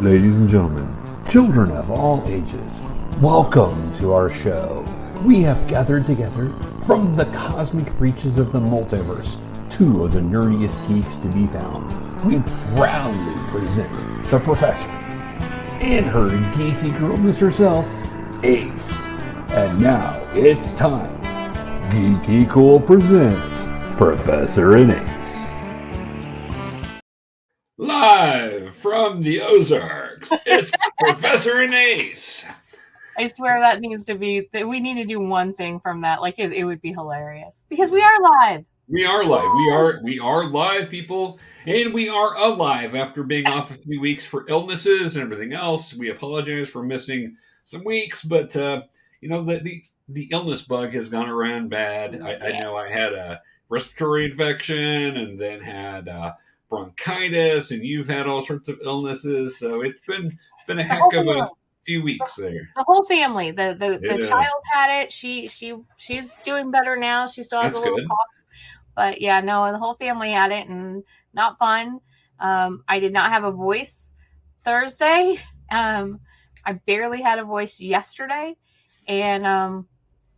Ladies and gentlemen, children of all ages, welcome to our show. We have gathered together from the cosmic reaches of the multiverse, two of the nerdiest geeks to be found. We proudly present the professor and her geeky girlness herself, Ace. And now it's time. GeekyKOOL presents Professor and Ace. Live from the Ozarks, it's Professor and Ace. I swear that needs to be, we need to do one thing from that. Like, it would be hilarious. Because we are live. We are live. We are live, people. And we are alive after being off a few weeks for illnesses and everything else. We apologize for missing some weeks, but, the illness bug has gone around bad. I know I had a respiratory infection and then had bronchitis, and you've had all sorts of illnesses, so it's been a heck of a few weeks there. The whole family, the child had it. She's doing better now. She still has a little cough, but yeah, no, the whole family had it, and not fun. I did not have a voice Thursday. I barely had a voice yesterday, and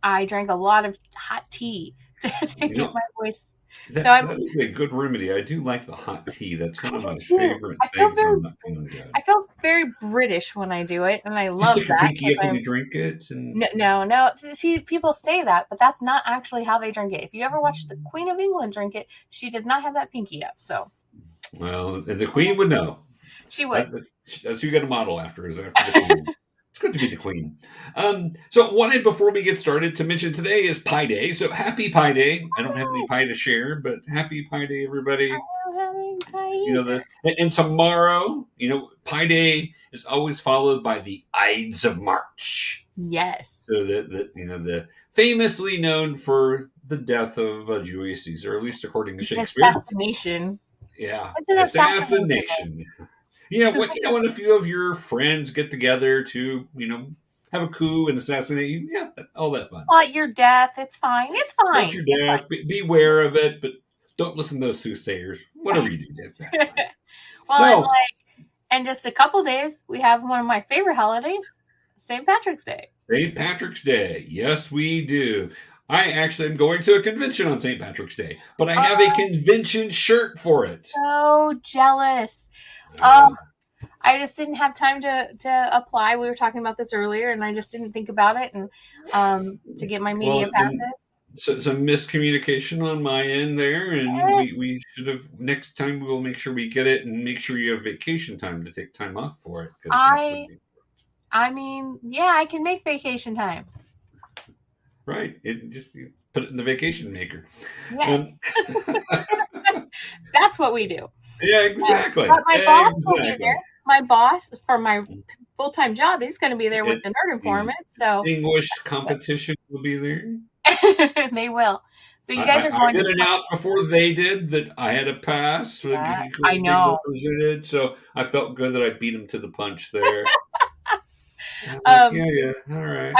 I drank a lot of hot tea to get my voice. That is a good remedy. I do like the hot tea. That's one of my favorite things. I feel very British when I do it, and I love that. Pinky up when you drink it? No. See, people say that, but that's not actually how they drink it. If you ever watch the Queen of England drink it, she does not have that pinky up. So, well, the Queen would know. She would. That's who you got to model after. Is after the Queen. It's good to be the Queen. So wanted before we get started to mention today is Pi Day. So happy Pi Day. I don't have any pie to share, but happy Pi Day, everybody. And tomorrow, Pi Day is always followed by the Ides of March. Yes. So the famously known for the death of Julius Caesar, at least according to Shakespeare. Assassination. Yeah. Assassination. When a few of your friends get together to, have a coup and assassinate you, all that fun. Plot your death. It's fine. It's fine. Plot your death. Beware of it, but don't listen to those soothsayers. Whatever you do. And just a couple days, we have one of my favorite holidays, St. Patrick's Day. St. Patrick's Day. Yes, we do. I actually am going to a convention on St. Patrick's Day, but I have a convention shirt for it. So jealous. I just didn't have time to apply. We were talking about this earlier, and I just didn't think about it, and to get my media passes. So some miscommunication on my end there, and we should have, next time we will make sure we get it, and make sure you have vacation time to take time off for it. I can make vacation time. Right. You put it in the vacation maker. Yeah. That's what we do. Yeah, exactly. But my boss will be there. My boss for my full-time job, he's going to be there with the Nerd Informant. So English competition will be there. They will. So you guys are going to announce before they did that I had a pass. For I know. Represented, so I felt good that I beat him to the punch there. All right.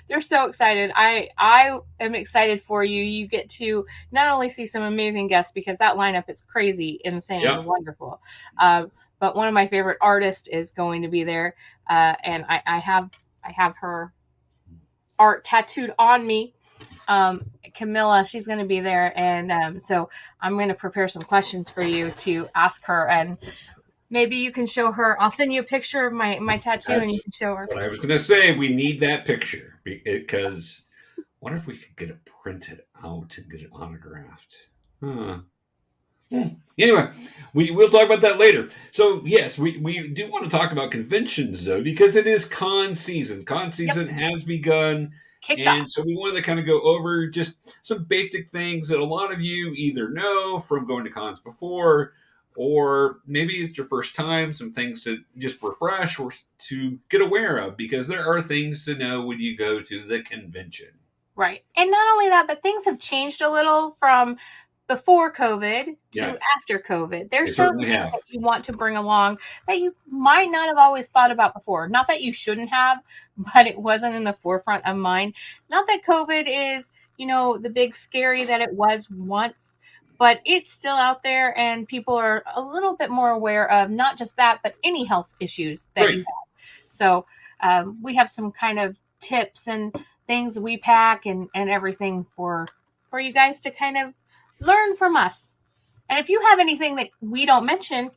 They're so excited. I am excited for you. You get to not only see some amazing guests, because that lineup is crazy, insane, and wonderful. But one of my favorite artists is going to be there, and I have her art tattooed on me. Camilla, she's going to be there, and so I'm going to prepare some questions for you to ask her, and maybe you can show her. I'll send you a picture of my tattoo, and you can show her. What I was going to say, we need that picture, because what if we could get it printed out and get it autographed? Anyway, we'll talk about that later. So, yes, we do want to talk about conventions, though, because it is con season. Con season has begun. So we wanted to kind of go over just some basic things that a lot of you either know from going to cons before, or maybe it's your first time, some things to just refresh or to get aware of, because there are things to know when you go to the convention. Right. And not only that, but things have changed a little from before COVID to after COVID. There's certain things that you want to bring along that you might not have always thought about before. Not that you shouldn't have, but it wasn't in the forefront of mind. Not that COVID is, the big scary that it was once, but it's still out there, and people are a little bit more aware of not just that, but any health issues that you have. So we have some kind of tips and things we pack and everything for you guys to kind of learn from us. And if you have anything that we don't mention,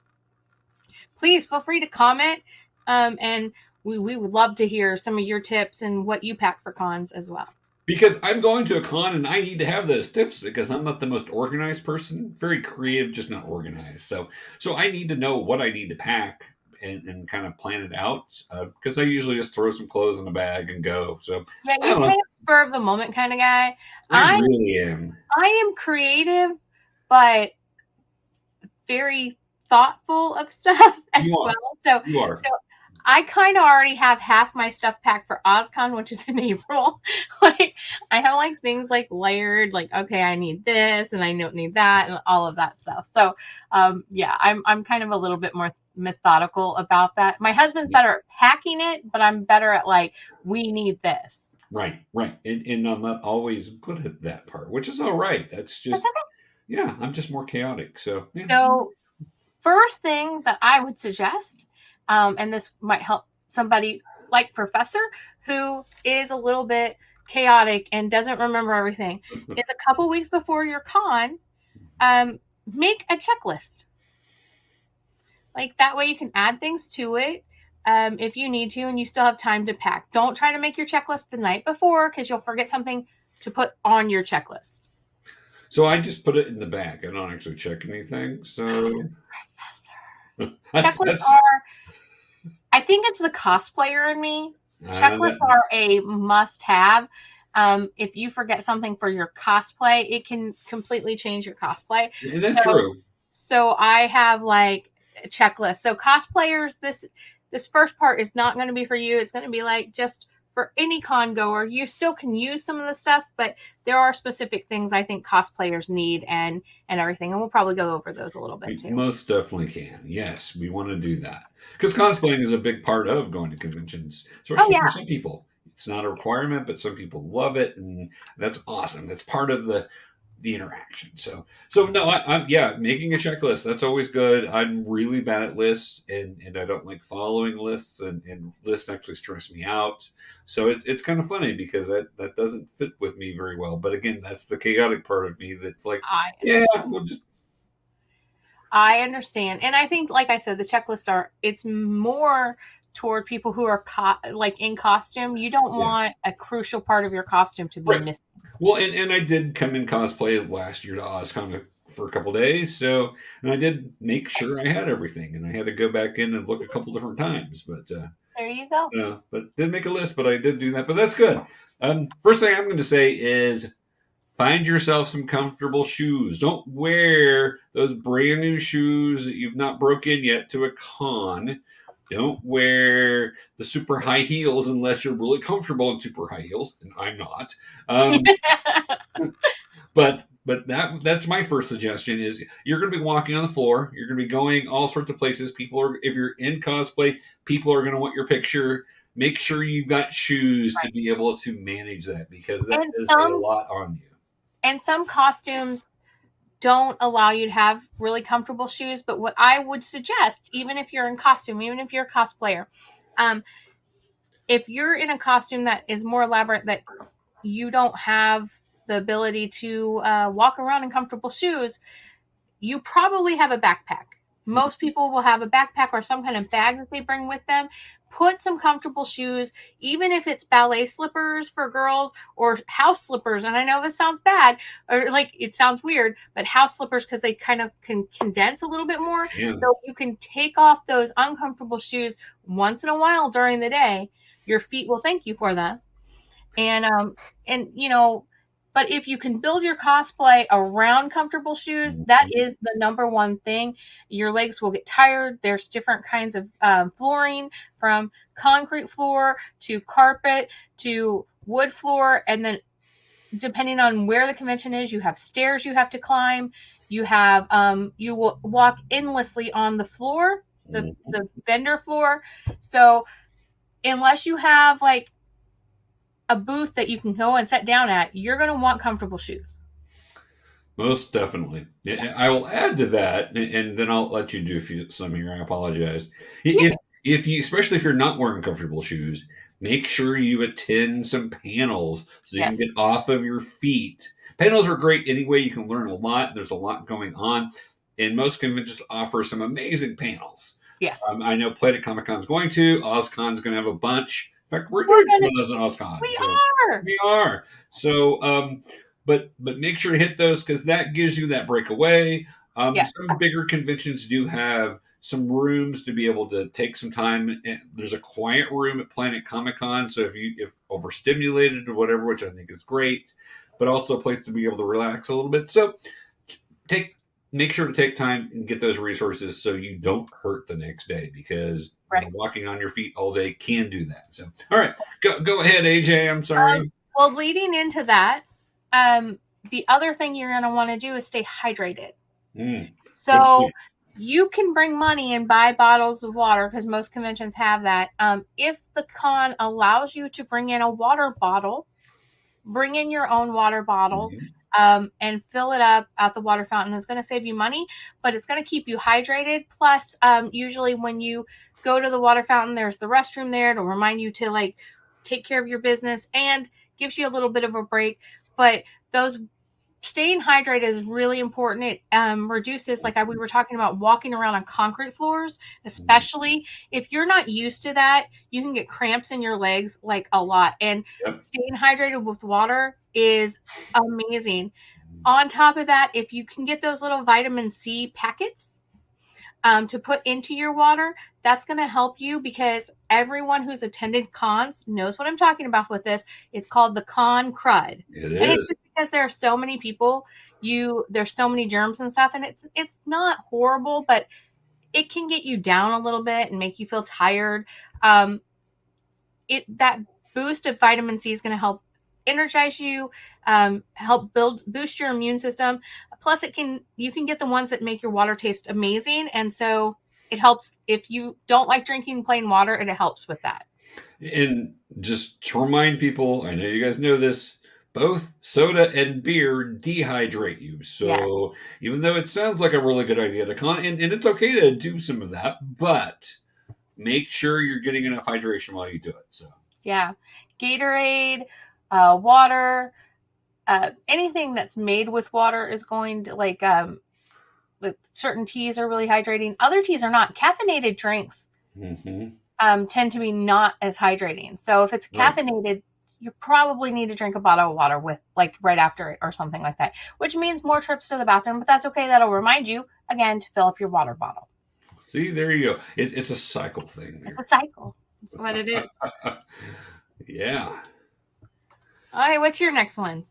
please feel free to comment. And we would love to hear some of your tips and what you pack for cons as well. Because I'm going to a con and I need to have those tips because I'm not the most organized person. Very creative, just not organized. So I need to know what I need to pack and kind of plan it out. Because I usually just throw some clothes in a bag and go. So yeah, you're kind of spur of the moment kind of guy. I really am. I am creative, but very thoughtful of stuff as well. So you are. So I kind of already have half my stuff packed for OzCon, which is in April. Like I have like things like layered, like, okay, I need this and I don't need that and all of that stuff. So yeah, I'm kind of a little bit more methodical about that. My husband's better at packing it, but I'm better at like, we need this. Right. And I'm not always good at that part, which is all right. That's okay. Yeah, I'm just more chaotic. So yeah. So first thing that I would suggest, and this might help somebody like Professor who is a little bit chaotic and doesn't remember everything. It's a couple weeks before your con, make a checklist. Like that way you can add things to it if you need to and you still have time to pack. Don't try to make your checklist the night before because you'll forget something to put on your checklist. So I just put it in the bag. I don't actually check anything. So Professor. Checklists are, I think it's the cosplayer in me. Checklists are a must-have. If you forget something for your cosplay, it can completely change your cosplay. And that's true. So I have like a checklist. So cosplayers, this first part is not going to be for you. It's going to be like just for any con goer. You still can use some of the stuff, but there are specific things I think cosplayers need and everything. And we'll probably go over those a little bit too. Most definitely can. Yes, we want to do that. Because cosplaying is a big part of going to conventions, especially for some people. It's not a requirement, but some people love it, and that's awesome. That's part of the interaction. So no, I'm making a checklist. That's always good. I'm really bad at lists, and I don't like following lists, and lists actually stress me out. So it's kind of funny because that doesn't fit with me very well. But again, that's the chaotic part of me that's like, we'll just. I understand. And I think, like I said, the checklists it's more toward people who are like in costume. You don't want a crucial part of your costume to be missing. Well, and I did come in cosplay last year to OzCon for a couple days. So, and I did make sure I had everything, and I had to go back in and look a couple different times. But there you go. But didn't make a list, but I did do that. But that's good. First thing I'm going to say is find yourself some comfortable shoes. Don't wear those brand new shoes that you've not broken yet to a con. Don't wear the super high heels unless you're really comfortable in super high heels, and I'm not. But that's my first suggestion is you're going to be walking on the floor. You're going to be going all sorts of places. If you're in cosplay, people are going to want your picture. Make sure you've got shoes to be able to manage that because that is a lot on you. And some costumes don't allow you to have really comfortable shoes. But what I would suggest, even if you're in costume, even if you're a cosplayer, if you're in a costume that is more elaborate, that you don't have the ability to walk around in comfortable shoes, you probably have a backpack. Most people will have a backpack or some kind of bag that they bring with them. Put some comfortable shoes, even if it's ballet slippers for girls or house slippers. And I know this sounds bad or like it sounds weird, but house slippers because they kind of can condense a little bit more. Yeah. So you can take off those uncomfortable shoes once in a while during the day. Your feet will thank you for that. And you know, but if you can build your cosplay around comfortable shoes, that is the number one thing. Your legs will get tired. There's different kinds of flooring, from concrete floor to carpet to wood floor. And then depending on where the convention is, you have stairs you have to climb. You have you will walk endlessly on the floor, the vendor floor. So unless you have like a booth that you can go and sit down at, you're going to want comfortable shoes. Most definitely. Yeah, I will add to that, and then I'll let you do some here. I apologize. If you, especially if you're not wearing comfortable shoes, make sure you attend some panels so you can get off of your feet. Panels are great anyway. You can learn a lot. There's a lot going on, and most conventions offer some amazing panels. Yes. I know Planet Comic Con's going to. OzCon's going to have a bunch. In fact, we're doing some of those at OzCon. We are. So, but make sure to hit those because that gives you that breakaway. Some bigger conventions do have some rooms to be able to take some time. There's a quiet room at Planet Comic Con, so if overstimulated or whatever, which I think is great, but also a place to be able to relax a little bit. So make sure to take time and get those resources so you don't hurt the next day because walking on your feet all day can do that. So, all right, go ahead, AJ. I'm sorry. Well, leading into that, the other thing you're going to want to do is stay hydrated. So you can bring money and buy bottles of water because most conventions have that. If the con allows you to bring in a water bottle, bring in your own water bottle and fill it up at the water fountain. It's going to save you money, but it's going to keep you hydrated. Plus, usually when you go to the water fountain, there's the restroom there to remind you to like take care of your business and gives you a little bit of a break. But staying hydrated is really important. It reduces, like we were talking about, walking around on concrete floors, especially if you're not used to that, you can get cramps in your legs like a lot. And staying hydrated with water is amazing. On top of that, if you can get those little vitamin C packets to put into your water, that's going to help you because everyone who's attended cons knows what I'm talking about with this. It's called the con crud. It and is. It's because there are so many people, there's so many germs and stuff, and it's not horrible, but it can get you down a little bit and make you feel tired. That boost of vitamin C is going to help energize you, help boost your immune system. Plus, you can get the ones that make your water taste amazing, and so it helps if you don't like drinking plain water. It helps with that. And just to remind people, I know you guys know this, both soda and beer dehydrate you. So even though it sounds like a really good idea to and it's okay to do some of that, but make sure you're getting enough hydration while you do it. So Gatorade, water, anything that's made with water is going to like certain teas are really hydrating. Other teas are not. Caffeinated drinks tend to be not as hydrating. So if it's caffeinated, you probably need to drink a bottle of water with like right after it or something like that, which means more trips to the bathroom, but that's okay. That'll remind you again to fill up your water bottle. See, there you go. It's a cycle thing. It's a cycle. That's what it is. Yeah. All right. What's your next one?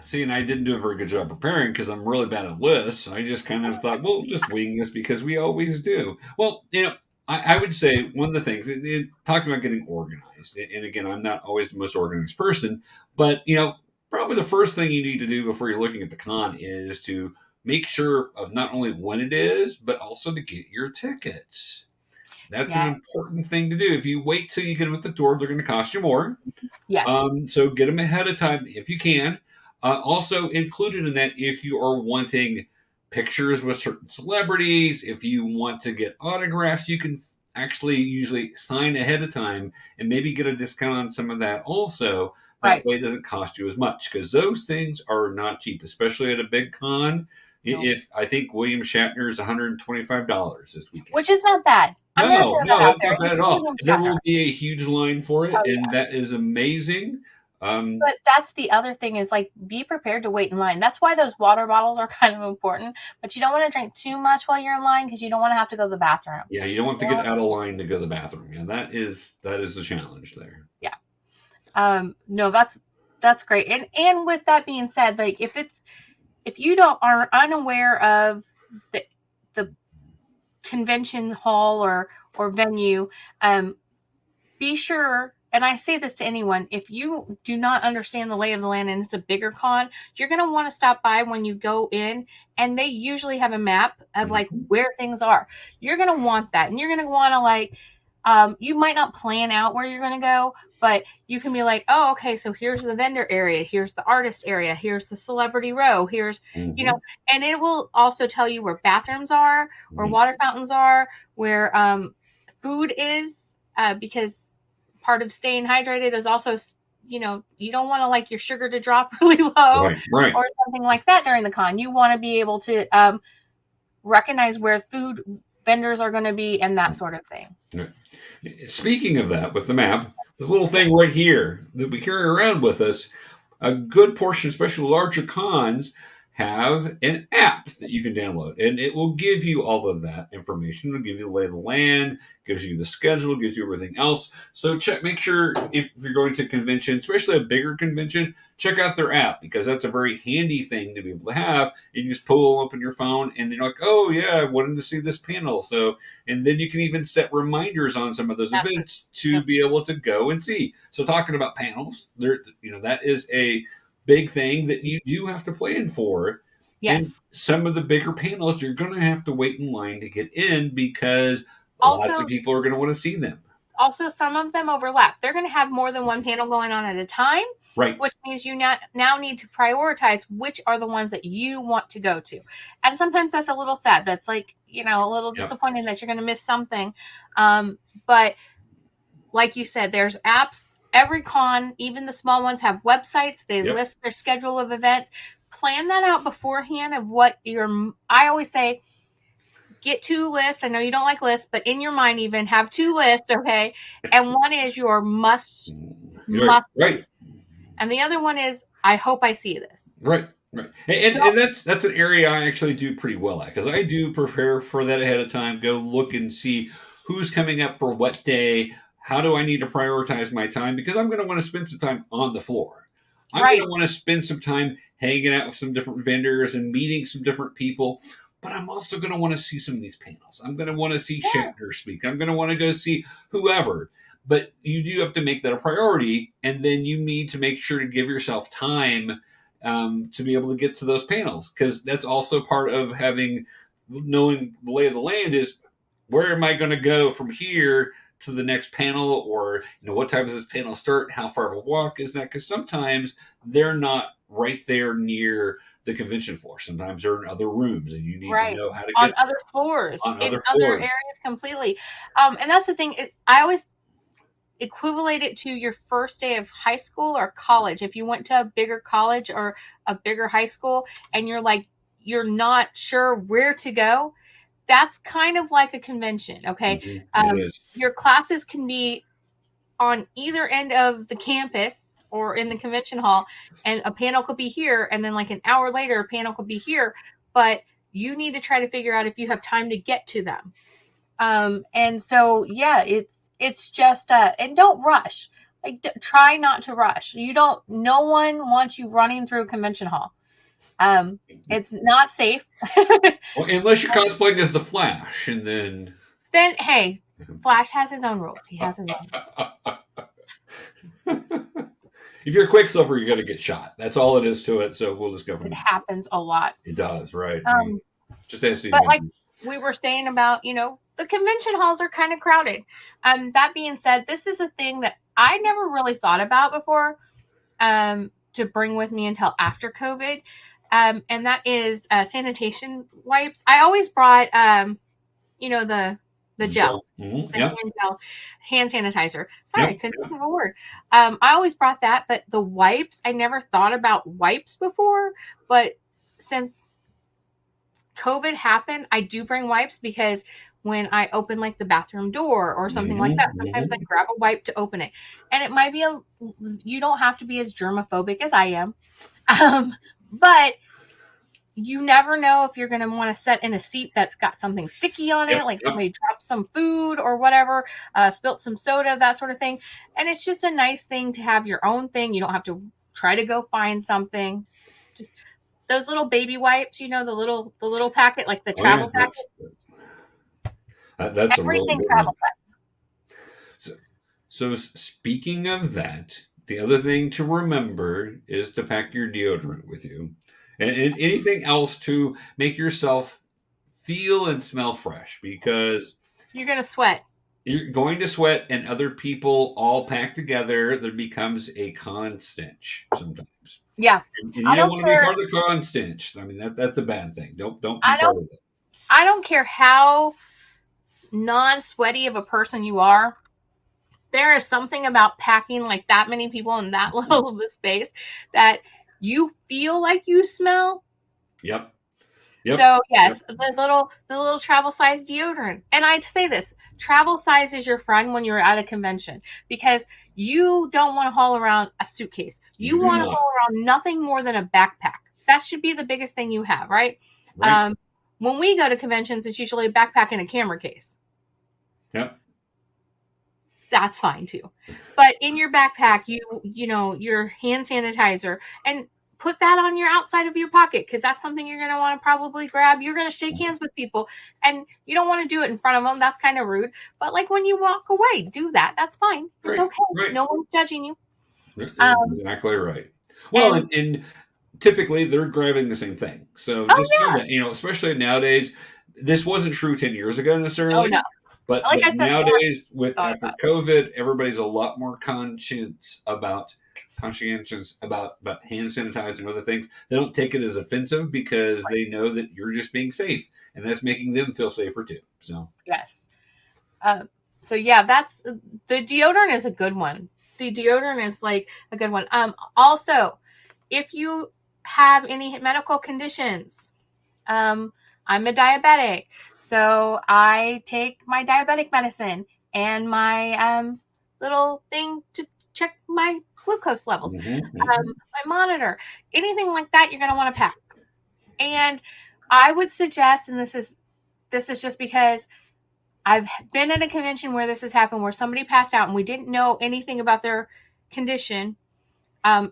See, and I didn't do a very good job preparing because I'm really bad at lists. I just kind of thought, well, just wing this because we always do. Well, I would say one of the things, talking about getting organized, and again, I'm not always the most organized person, but, probably the first thing you need to do before you're looking at the con is to make sure of not only when it is, but also to get your tickets. That's an important thing to do. If you wait till you get them at the door, they're going to cost you more. So get them ahead of time if you can. Also included in that, if you are wanting pictures with certain celebrities, if you want to get autographs, you can actually usually sign ahead of time and maybe get a discount on some of that also. That way it doesn't cost you as much because those things are not cheap, especially at a big con. No. If I think William Shatner is $125 this weekend. Which is not bad. No, it's not bad at all. There will be a huge line for it, and that is amazing. But that's the other thing is like be prepared to wait in line. That's why those water bottles are kind of important. But you don't want to drink too much while you're in line because you don't want to have to go to the bathroom. Yeah, you don't want to get out of line to go to the bathroom. Yeah, that is the challenge there. Yeah. No, that's great. And with that being said, like if you are unaware of the convention hall or venue, be sure. And I say this to anyone, if you do not understand the lay of the land and it's a bigger con, you're going to want to stop by when you go in, and they usually have a map of like where things are. You're going to want that. And you're going to want to like You might not plan out where you're going to go, but you can be like, oh, okay, so here's the vendor area, here's the artist area, here's the celebrity row, here's, and it will also tell you where bathrooms are, where water fountains are, where food is, because part of staying hydrated is also, you don't want to like your sugar to drop really low or something like that during the con. You want to be able to recognize where food vendors are going to be and that sort of thing. Speaking of that, with the map, this little thing right here that we carry around with us, a good portion, especially larger cons, have an app that you can download, and it will give you all of that information. It'll give you the lay of the land, gives you the schedule, gives you everything else. So make sure if you're going to a convention, especially a bigger convention, check out their app, because that's a very handy thing to be able to have. You just pull open your phone and then you're like, oh yeah, I wanted to see this panel. So, and then you can even set reminders on some of those events to be able to go and see. So talking about panels, that is a big thing that you do have to plan for. Yes. And some of the bigger panels, you're going to have to wait in line to get in, because lots of people are going to want to see them. Also, some of them overlap. They're going to have more than one panel going on at a time. Right. Which means you now need to prioritize which are the ones that you want to go to. And sometimes that's a little sad. That's like, a little disappointing that you're going to miss something. But like you said, there's apps. Every con, even the small ones, have websites. They list their schedule of events. Plan that out beforehand of what I always say, get 2 lists. I know you don't like lists, but in your mind, even have 2 lists, okay? And one is your must right. And the other one is, I hope I see this. Right. And that's an area I actually do pretty well at, because I do prepare for that ahead of time. Go look and see who's coming up for what day. How do I need to prioritize my time? Because I'm going to want to spend some time on the floor. I'm going to want to spend some time hanging out with some different vendors and meeting some different people. But I'm also going to want to see some of these panels. I'm going to want to see Shatner speak. I'm going to want to go see whoever. But you do have to make that a priority, and then you need to make sure to give yourself time to be able to get to those panels, because that's also part of knowing the lay of the land is, where am I going to go from here to the next panel, or what time does this panel start? How far of a walk is that? Because sometimes they're not right there near the convention floor. Sometimes they're in other rooms, and you need to know how to get on other floors, other areas completely. And that's the thing. I always equivalent it to your first day of high school or college. If you went to a bigger college or a bigger high school and you're not sure where to go, that's kind of like a convention. Okay. Your classes can be on either end of the campus or in the convention hall, and a panel could be here, and then like an hour later a panel could be here, but you need to try to figure out if you have time to get to them. And so it's just and don't rush. Like, try not to rush. No one wants you running through a convention hall. It's not safe. Well, unless you're cosplaying as the Flash, and then hey, Flash has his own rules. He has his own rules. If you're Quicksilver, you're going to get shot. That's all it is to it. So we'll just go from it. Happens a lot. It does, right? Just as but like we were saying about, the convention halls are kind of crowded. That being said, this is a thing that I never really thought about before to bring with me until after COVID. And that is sanitation wipes. I always brought, the gel, hand sanitizer. Sorry, couldn't think of a word. I always brought that, but the wipes, I never thought about wipes before. But since COVID happened, I do bring wipes, because when I open like the bathroom door or something like that, sometimes I grab a wipe to open it. And it might be you don't have to be as germophobic as I am. But you never know if you're going to want to sit in a seat that's got something sticky on it, like somebody dropped some food or whatever, spilt some soda, that sort of thing. And it's just a nice thing to have your own thing. You don't have to try to go find something. Just those little baby wipes, the little packet, like the travel packet. That's everything a really travel pack. So speaking of that, the other thing to remember is to pack your deodorant with you, and anything else to make yourself feel and smell fresh, because you're gonna sweat. You're going to sweat, and other people all packed together. There becomes a con stench sometimes. Yeah, and you don't want to be part of the con stench. I mean, that's a bad thing. Don't be part of it. I don't care how non-sweaty of a person you are. There is something about packing like that many people in that little of a space that you feel like you smell. Yep. So yes, the little travel size deodorant. And I'd say this, travel size is your friend when you're at a convention, because you don't want to haul around a suitcase. You want to haul around nothing more than a backpack. That should be the biggest thing you have, right? When we go to conventions, it's usually a backpack and a camera case. Yep. That's fine too. But in your backpack, you know, your hand sanitizer, and put that on your outside of your pocket, because that's something you're going to want to probably grab. You're going to shake hands with people, and you don't want to do it in front of them. That's kind of rude. But like when you walk away, do that. That's fine. It's okay. No one's judging you. Exactly right. Well, and typically they're grabbing the same thing. So just know that, you know, especially nowadays, this wasn't true 10 years ago necessarily. Oh, no. But nowadays, after COVID, everybody's a lot more conscientious about hand sanitizer and other things. They don't take it as offensive because they know that you're just being safe, and that's making them feel safer too. So yes. So yeah, that's the deodorant is a good one. The deodorant is like a good one. Also, if you have any medical conditions, I'm a diabetic, so I take my diabetic medicine and my little thing to check my glucose levels, my monitor, anything like that. You're going to want to pack. And I would suggest, and this is just because I've been at a convention where this has happened, where somebody passed out and we didn't know anything about their condition.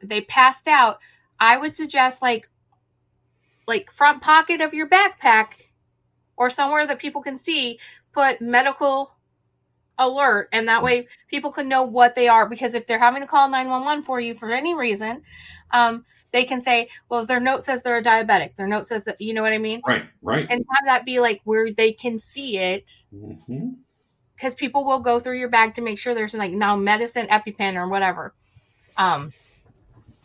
They passed out. I would suggest like front pocket of your backpack or somewhere that people can see, put medical alert, and that way people can know what they are, because if they're having to call 911 for you for any reason, they can say, well, their note says they're a diabetic. Their note says that, you know what I mean? Right. And have that be like where they can see it, because people will go through your bag to make sure there's like now medicine, EpiPen, or whatever.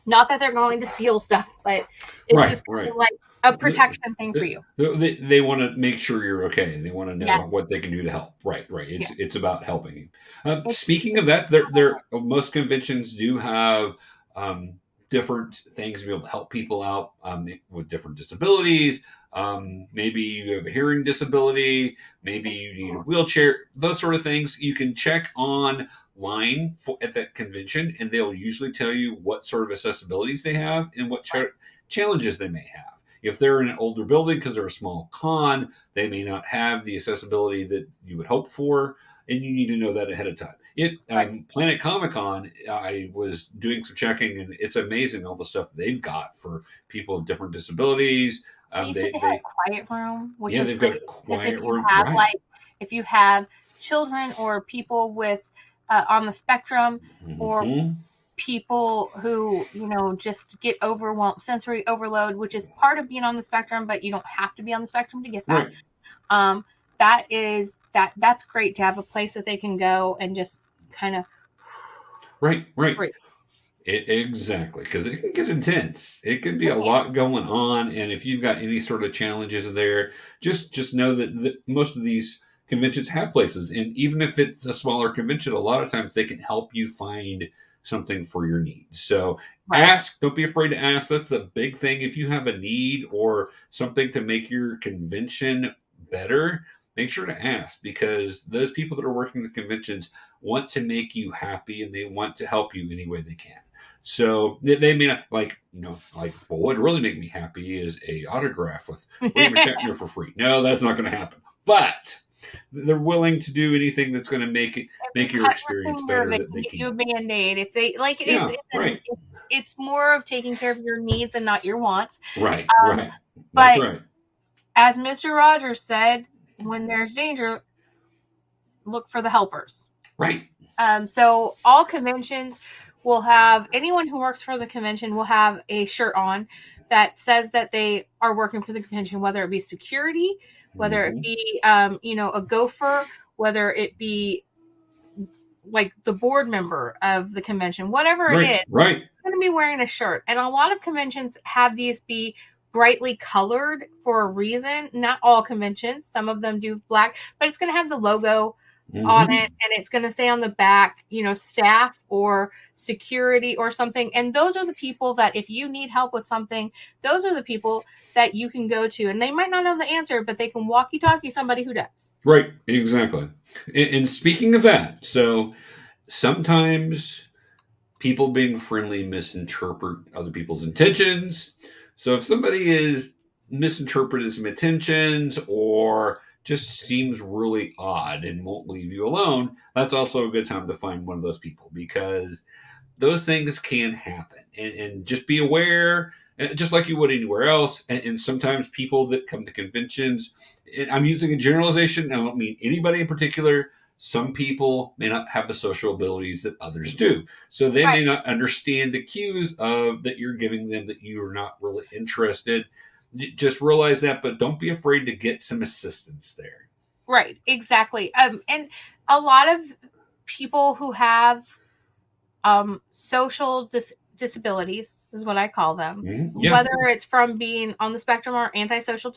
Not that they're going to steal stuff, but it's just like a protection thing for you. They want to make sure you're okay. They want to know what they can do to help. Right. It's about helping you. Speaking of that, most conventions do have different things to be able to help people out with different disabilities. Maybe you have a hearing disability. Maybe you need a wheelchair. Those sort of things you can check online at that convention, and they'll usually tell you what sort of accessibilities they have and what challenges they may have. If they're in an older building because they're a small con, they may not have the accessibility that you would hope for, and you need to know that ahead of time. If Planet Comic-Con, I was doing some checking, and it's amazing all the stuff they've got for people with different disabilities. They have a quiet room, which is great. Quiet room. If you have children or people with on the spectrum, or people who, you know, just get overwhelmed, sensory overload, which is part of being on the spectrum, but you don't have to be on the spectrum to get that. That's great to have a place that they can go and just kind of breathe. Exactly, because it can get intense. It can be a lot going on, and if you've got any sort of challenges in there, just know that most of these conventions have places, and even if it's a smaller convention, a lot of times they can help you find something for your needs. So ask, don't be afraid to ask. That's a big thing. If you have a need or something to make your convention better, make sure to ask, because those people that are working the conventions want to make you happy, and they want to help you any way they can. So they may not well, what would really make me happy is a autograph with William Shatner for free. No, that's not going to happen. But they're willing to do anything that's going to make your experience better. That they can. You a Band-Aid if they like. It's more of taking care of your needs and not your wants. Right. But as Mr. Rogers said, when there's danger, look for the helpers. Right. So all conventions will have, anyone who works for the convention will have a shirt on that says that they are working for the convention, whether it be security, whether it be, a gopher, whether it be like the board member of the convention, whatever right, it is, right. you're going to be wearing a shirt. And a lot of conventions have these be brightly colored for a reason. Not all conventions. Some of them do black, but it's going to have the logo on it, and it's going to say on the back, staff or security or something. And those are the people that if you need help with something, those are the people that you can go to. And they might not know the answer, but they can walkie-talkie somebody who does. Right, exactly. And speaking of that, so sometimes people being friendly misinterpret other people's intentions. So if somebody is misinterpreting some intentions or just seems really odd and won't leave you alone, that's also a good time to find one of those people, because those things can happen. And just be aware, just like you would anywhere else. And sometimes people that come to conventions, and I'm using a generalization, I don't mean anybody in particular, some people may not have the social abilities that others do. So they may not understand the cues of that you're giving them, that you are not really interested. Just realize that, but don't be afraid to get some assistance there. Right, exactly. And a lot of people who have social disabilities is what I call them. Mm-hmm. Yeah. Whether it's from being on the spectrum or antisocial,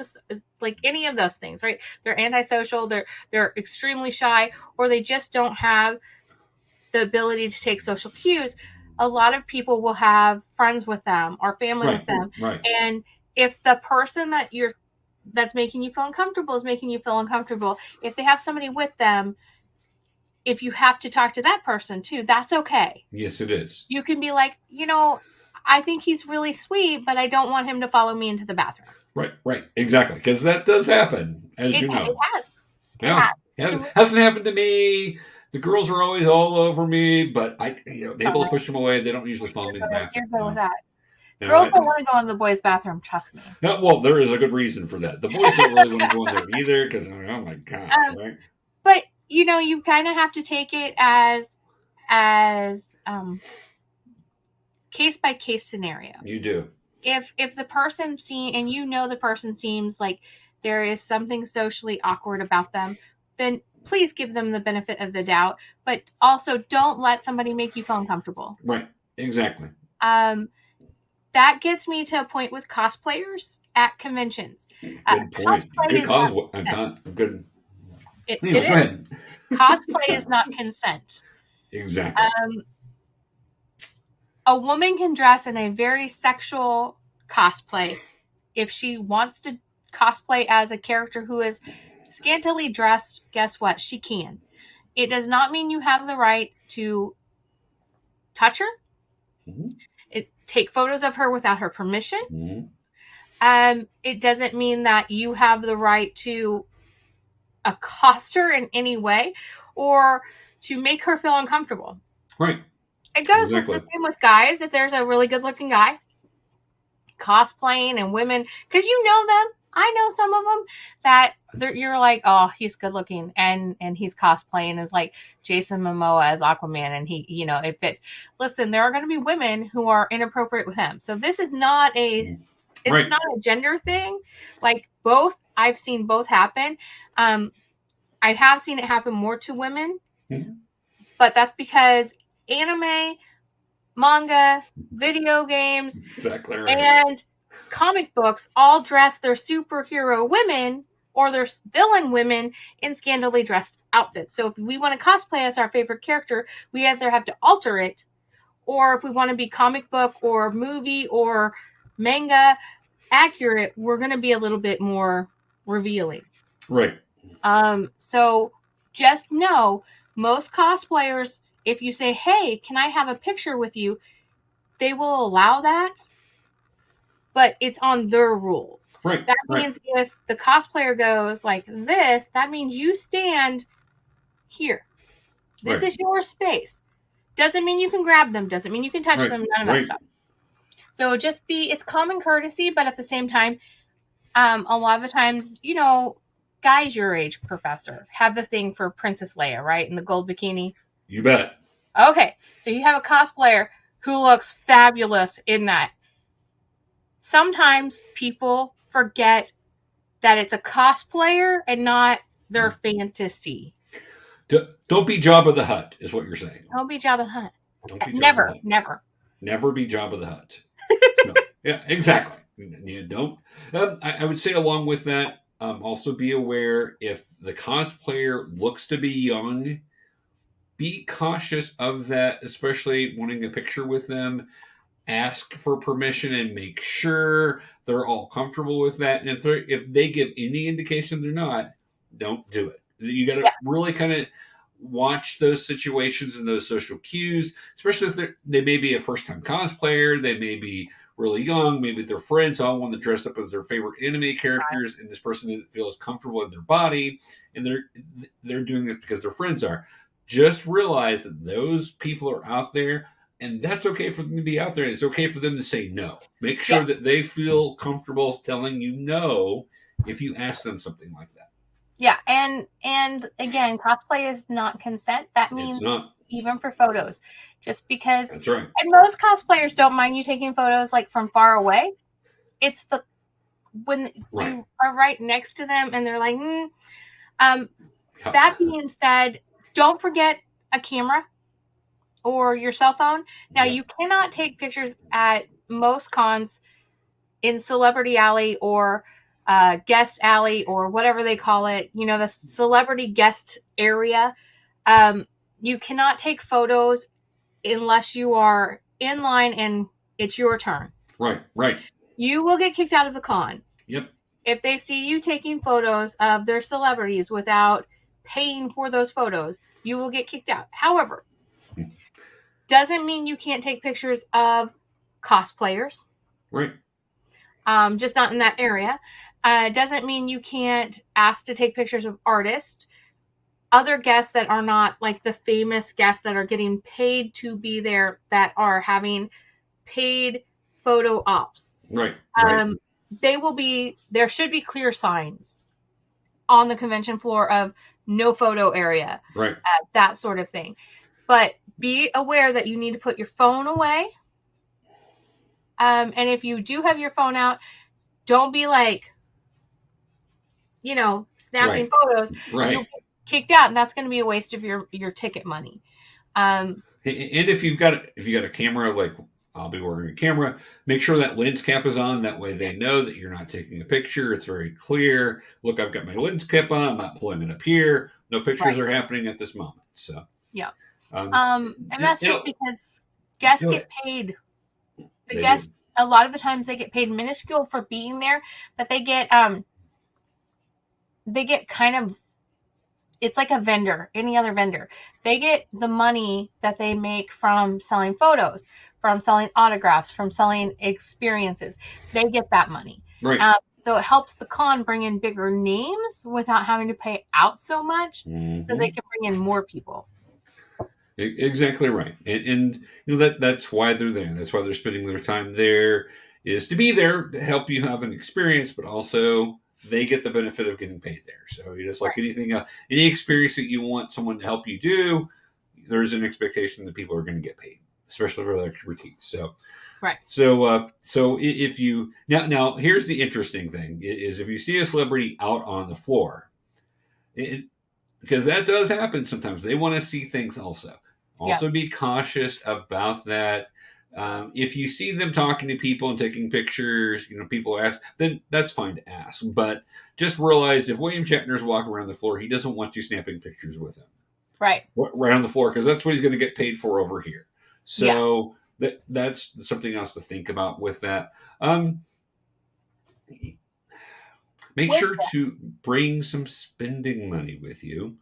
like any of those things, right? They're antisocial, they're extremely shy, or they just don't have the ability to take social cues. A lot of people will have friends with them or family with them. Right. And if the person that's making you feel uncomfortable is making you feel uncomfortable, if they have somebody with them, if you have to talk to that person too, that's okay. Yes, it is. You can be like, I think he's really sweet, but I don't want him to follow me into the bathroom. Right. Exactly. Because that does happen, as you know. It has. It hasn't happened to me. The girls are always all over me, but I'm able to push them away. They don't usually follow me to the bathroom. You're good with that. Girls don't want to go in the boys' bathroom, trust me. No, well, there is a good reason for that. The boys don't really want to go in there either, because, oh my gosh, right? But, you kind of have to take it as case-by-case scenario. You do. If the person and the person seems like there is something socially awkward about them, then please give them the benefit of the doubt, but also don't let somebody make you feel uncomfortable. Right, exactly. That gets me to a point with cosplayers at conventions. Good point. Good. It is. Cosplay is not consent. Exactly. A woman can dress in a very sexual cosplay if she wants to cosplay as a character who is scantily dressed. Guess what? She can. It does not mean you have the right to touch her. Mm-hmm. Take photos of her without her permission. Mm-hmm. It doesn't mean that you have the right to accost her in any way or to make her feel uncomfortable. Right. It goes the same with guys. If there's a really good looking guy cosplaying, and women, because you know them, I know some of them that you're like, oh, he's good looking, and he's cosplaying as like Jason Momoa as Aquaman, and he, it fits. Listen, there are going to be women who are inappropriate with him, so this is not not a gender thing. Like both, I've seen both happen. I have seen it happen more to women, but that's because anime, manga, video games, exactly right, and comic books all dress their superhero women or their villain women in scantily dressed outfits. So if we want to cosplay as our favorite character, we either have to alter it, or if we want to be comic book or movie or manga accurate, we're going to be a little bit more revealing. Right. So just know, most cosplayers, if you say, hey, can I have a picture with you? They will allow that, but it's on their rules. Right. That means if the cosplayer goes like this, that means you stand here. This is your space. Doesn't mean you can grab them. Doesn't mean you can touch them. None of that stuff. So it's common courtesy, but at the same time, a lot of the times, guys your age, Professor, have a thing for Princess Leia, right? In the gold bikini. You bet. Okay, so you have a cosplayer who looks fabulous in that. Sometimes people forget that it's a cosplayer and not their fantasy. Don't be Jabba the Hutt, is what you're saying. Don't be Jabba the Hutt. Don't be Jabba Never, the Hutt. never be Jabba the Hutt. No. Yeah, exactly. You don't. I would say along with that, also be aware if the cosplayer looks to be young, be cautious of that, especially wanting a picture with them. Ask for permission and make sure they're all comfortable with that. And if they give any indication they're not, don't do it. You got to really kind of watch those situations and those social cues, especially if they may be a first time cosplayer, they may be really young, maybe their friends all want to dress up as their favorite anime characters, and this person feels comfortable in their body, and they're doing this because their friends are. Just realize that those people are out there, and that's okay for them to be out there. It's okay for them to say no. Make sure that they feel comfortable telling you no if you ask them something like that. Yeah, and again, cosplay is not consent. That means even for photos. Just because that's right. And most cosplayers don't mind you taking photos like from far away. It's when you are right next to them and they're like, That being said, don't forget a camera or your cell phone. Now, you cannot take pictures at most cons in Celebrity Alley or Guest Alley or whatever they call it, the celebrity guest area. You cannot take photos unless you are in line and it's your turn. Right. You will get kicked out of the con. Yep. If they see you taking photos of their celebrities without paying for those photos, you will get kicked out. However, doesn't mean you can't take pictures of cosplayers. Right. Just not in that area. Doesn't mean you can't ask to take pictures of artists. Other guests that are not like the famous guests that are getting paid to be there, that are having paid photo ops. Right. There should be clear signs on the convention floor of no photo area. Right. That sort of thing. But be aware that you need to put your phone away. And if you do have your phone out, don't be like, snapping photos. Right. You'll get kicked out, and that's going to be a waste of your ticket money. And if you've got a camera, like I'll be wearing a camera, make sure that lens cap is on. That way they know that you're not taking a picture. It's very clear. Look, I've got my lens cap on. I'm not pulling it up here. No pictures are happening at this moment. So yeah. And that's just because guests get paid. The guests, a lot of the times, they get paid minuscule for being there, but they get kind of, it's like a vendor, any other vendor. They get the money that they make from selling photos, from selling autographs, from selling experiences. They get that money. Right. So it helps the con bring in bigger names without having to pay out so much, so they can bring in more people. Exactly right. And that's why they're there. That's why they're spending their time there, is to be there to help you have an experience, but also they get the benefit of getting paid there. So just like anything else, any experience that you want someone to help you do, there's an expectation that people are going to get paid, especially for their expertise. So, So if you now here's the interesting thing is if you see a celebrity out on the floor, because that does happen sometimes, they want to see things also. Also be cautious about that. If you see them talking to people and taking pictures, people ask, then that's fine to ask. But just realize if William Shatner's walking around the floor, he doesn't want you snapping pictures with him. Right on the floor, because that's what he's going to get paid for over here. So that's something else to think about with that. Make sure to bring some spending money with you.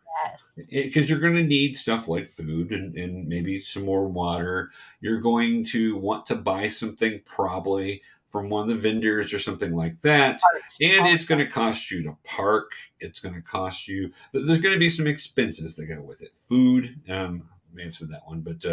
Because you're going to need stuff like food and maybe some more water. You're going to want to buy something probably from one of the vendors or something like that. And it's going to cost you to park. It's going to cost you. There's going to be some expenses that go with it. Food, I may have said that one, but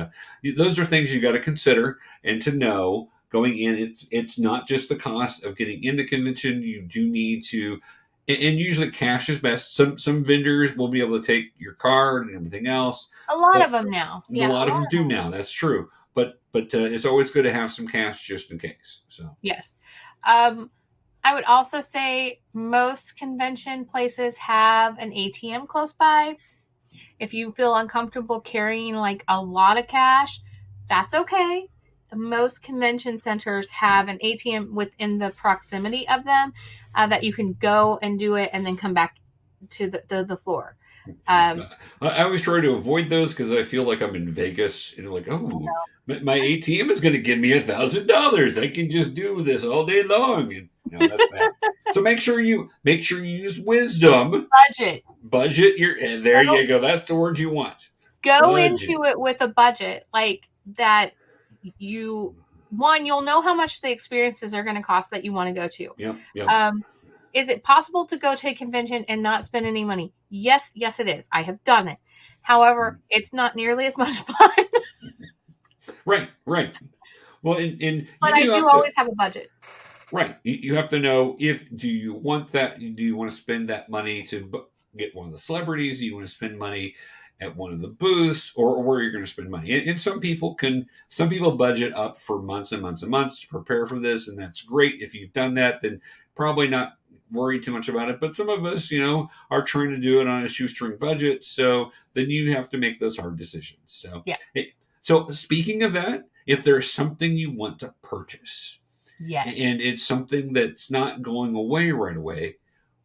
those are things you got to consider and to know going in. It's not just the cost of getting in the convention. You do need to. And usually cash is best. Some vendors will be able to take your card and everything else. A lot of them now. A lot of them do now. That's true. But it's always good to have some cash just in case. So yes. I would also say most convention places have an ATM close by. If you feel uncomfortable carrying like a lot of cash, that's okay. Most convention centers have an ATM within the proximity of them that you can go and do it and then come back to the floor. I always try to avoid those because I feel like I'm in Vegas and like, oh, my ATM is going to give me $1,000. I can just do this all day long. And, that's bad. So make sure you use wisdom. Budget and there you go. That's the word you want. Go into it with a budget like that. You'll know how much the experiences are going to cost that you want to go to. Yep. Is it possible to go to a convention and not spend any money? Yes, it is. I have done it. However, it's not nearly as much fun. Right. Well, but I do always have a budget. Right. You have to know do you want to spend that money to get one of the celebrities? Do you want to spend money at one of the booths or where you're going to spend money? And some people budget up for months and months and months to prepare for this. And that's great. If you've done that, then probably not worry too much about it. But some of us, are trying to do it on a shoestring budget. So then you have to make those hard decisions. So, So speaking of that, if there's something you want to purchase, and it's something that's not going away right away,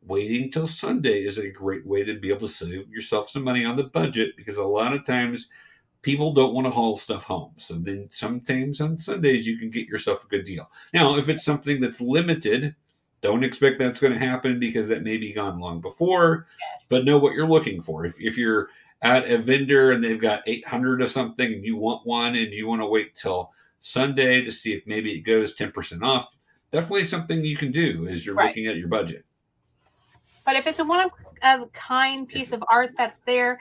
waiting till Sunday is a great way to be able to save yourself some money on the budget, because a lot of times people don't want to haul stuff home. So then sometimes on Sundays you can get yourself a good deal. Now, if it's something that's limited, don't expect that's going to happen because that may be gone long before, but know what you're looking for. If you're at a vendor and they've got 800 of something and you want one and you want to wait till Sunday to see if maybe it goes 10% off, definitely something you can do as you're looking at your budget. But if it's a one-of-a-kind piece of art that's there,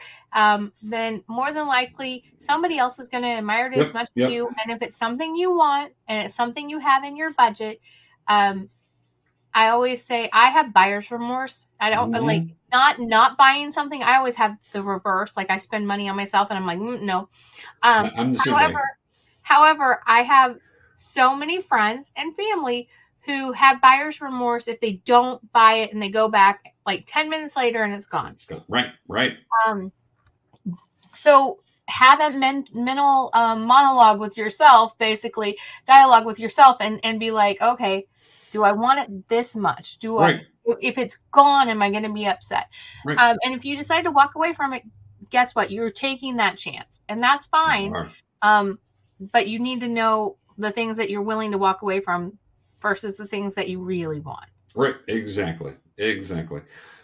then more than likely somebody else is going to admire it as much as you. And if it's something you want and it's something you have in your budget, I always say I have buyer's remorse. I don't like not buying something. I always have the reverse. Like I spend money on myself and I'm like, no. I'm the same way. However, I have so many friends and family who have buyer's remorse if they don't buy it and they go back like 10 minutes later and it's gone. Right. So have a mental monologue with yourself, basically dialogue with yourself and be like, okay, do I want it this much? If it's gone, am I going to be upset? Right. And if you decide to walk away from it, guess what? You're taking that chance and that's fine. But you need to know the things that you're willing to walk away from versus the things that you really want. Right. Exactly.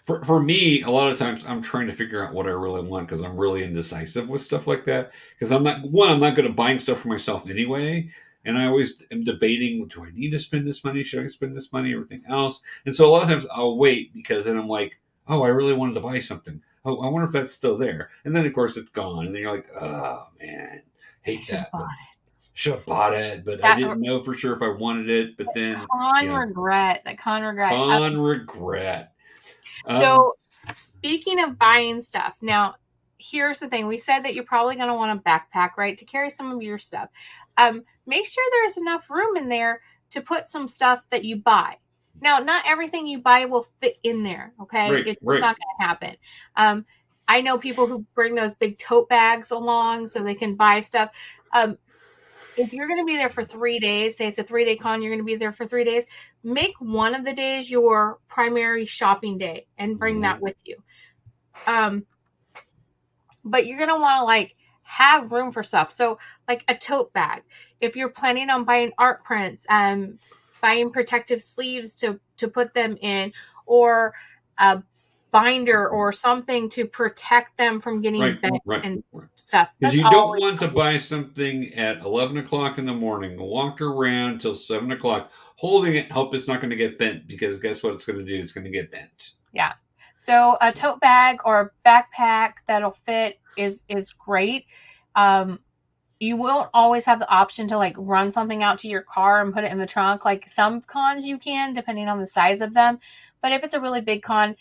For me, a lot of times I'm trying to figure out what I really want because I'm really indecisive with stuff like that. Because I'm not good at buying stuff for myself anyway. And I always am debating, do I need to spend this money? Should I spend this money? Everything else. And so a lot of times I'll wait because then I'm like, oh, I really wanted to buy something. Oh, I wonder if that's still there. And then of course it's gone. And then you're like, oh man, hate that. Should have bought it, but I didn't know for sure if I wanted it. But then regret. So speaking of buying stuff, now here's the thing. We said that you're probably going to want a backpack, right, to carry some of your stuff. Make sure there's enough room in there to put some stuff that you buy. Now, not everything you buy will fit in there, okay? It's not going to happen. I know people who bring those big tote bags along so they can buy stuff. If you're going to be there for 3 days, say it's a 3-day con, you're going to be there for 3 days, make one of the days your primary shopping day and bring that with you. But you're going to want to like have room for stuff. So like a tote bag, if you're planning on buying art prints, buying protective sleeves to put them in, or a binder or something to protect them from getting bent and stuff. Because you don't want to buy something at 11 o'clock in the morning, walk around till 7 o'clock, holding it, hope it's not going to get bent, because guess what it's going to do? It's going to get bent. Yeah. So a tote bag or a backpack that'll fit is great. You won't always have the option to like run something out to your car and put it in the trunk. Like some cons you can, depending on the size of them. But if it's a really big con,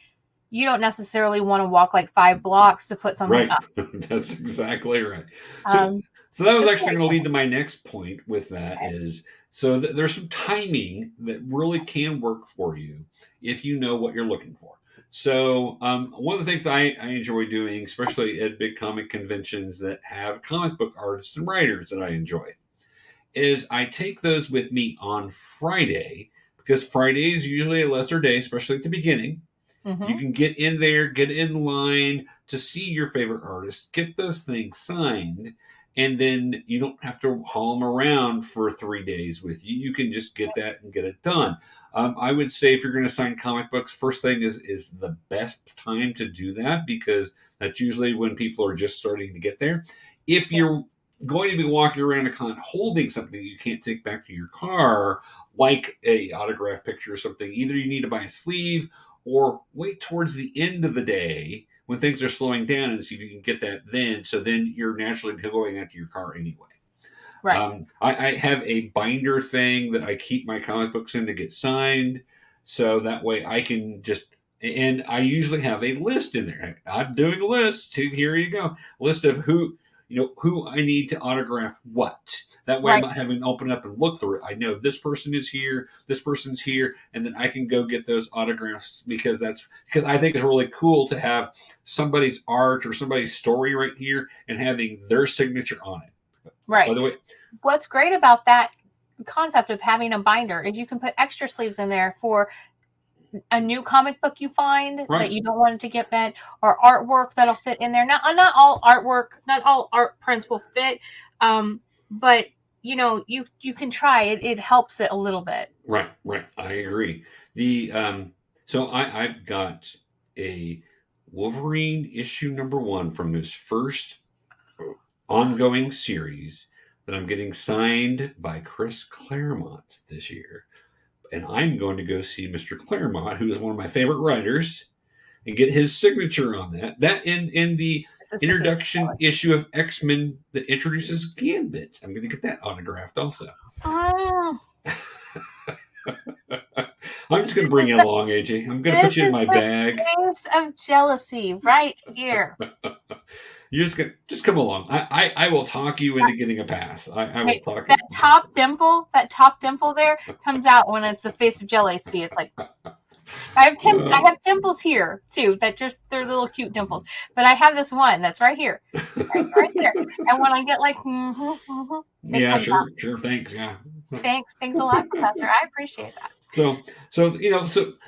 you don't necessarily want to walk like 5 blocks to put something up. That's exactly right. So that was actually going to lead to my next point with that is So there's some timing that really can work for you if you know what you're looking for. So one of the things I enjoy doing, especially at big comic conventions that have comic book artists and writers that I enjoy, is I take those with me on Friday, because Friday is usually a lesser day, especially at the beginning. Mm-hmm. You can get in there, get in line to see your favorite artists, get those things signed, and then you don't have to haul them around for 3 days with you. You can just get that and get it done. I would say if you're going to sign comic books, first thing is the best time to do that, because that's usually when people are just starting to get there. If you're going to be walking around a con holding something you can't take back to your car, like a autograph picture or something, either you need to buy a sleeve or wait towards the end of the day when things are slowing down and see if you can get that then. So then you're naturally going out to your car anyway. Right. I have a binder thing that I keep my comic books in to get signed. So that way I can just, and I usually have a list in there. I'm doing a list too. Here you go. List of who I need to autograph what. That way I'm not having to open up and look through it. I know this person is here, this person's here, and then I can go get those autographs, because I think it's really cool to have somebody's art or somebody's story right here and having their signature on it. Right. By the way, what's great about that concept of having a binder is you can put extra sleeves in there for a new comic book you find that you don't want it to get bent, or artwork that'll fit in there. Not all art prints will fit, but you can try it. It helps it a little bit. Right. I agree. So I've got a Wolverine issue #1 from this first ongoing series that I'm getting signed by Chris Claremont this year. And I'm going to go see Mr. Claremont, who is one of my favorite writers, and get his signature on that. That in the introduction issue of X-Men that introduces Gambit. I'm going to get that autographed also. I'm just going to bring you along, AJ. I'm going to put you in my bag. Face of jealousy right here. You're just come along. I will talk you into getting a pass. I will talk. That top dimple there comes out when it's the face of jealousy. It's like I have dimples here too. They're little cute dimples. But I have this one that's right here, right there. And when I get like, yeah, sure, thanks, yeah. Thanks a lot, Professor. I appreciate that. So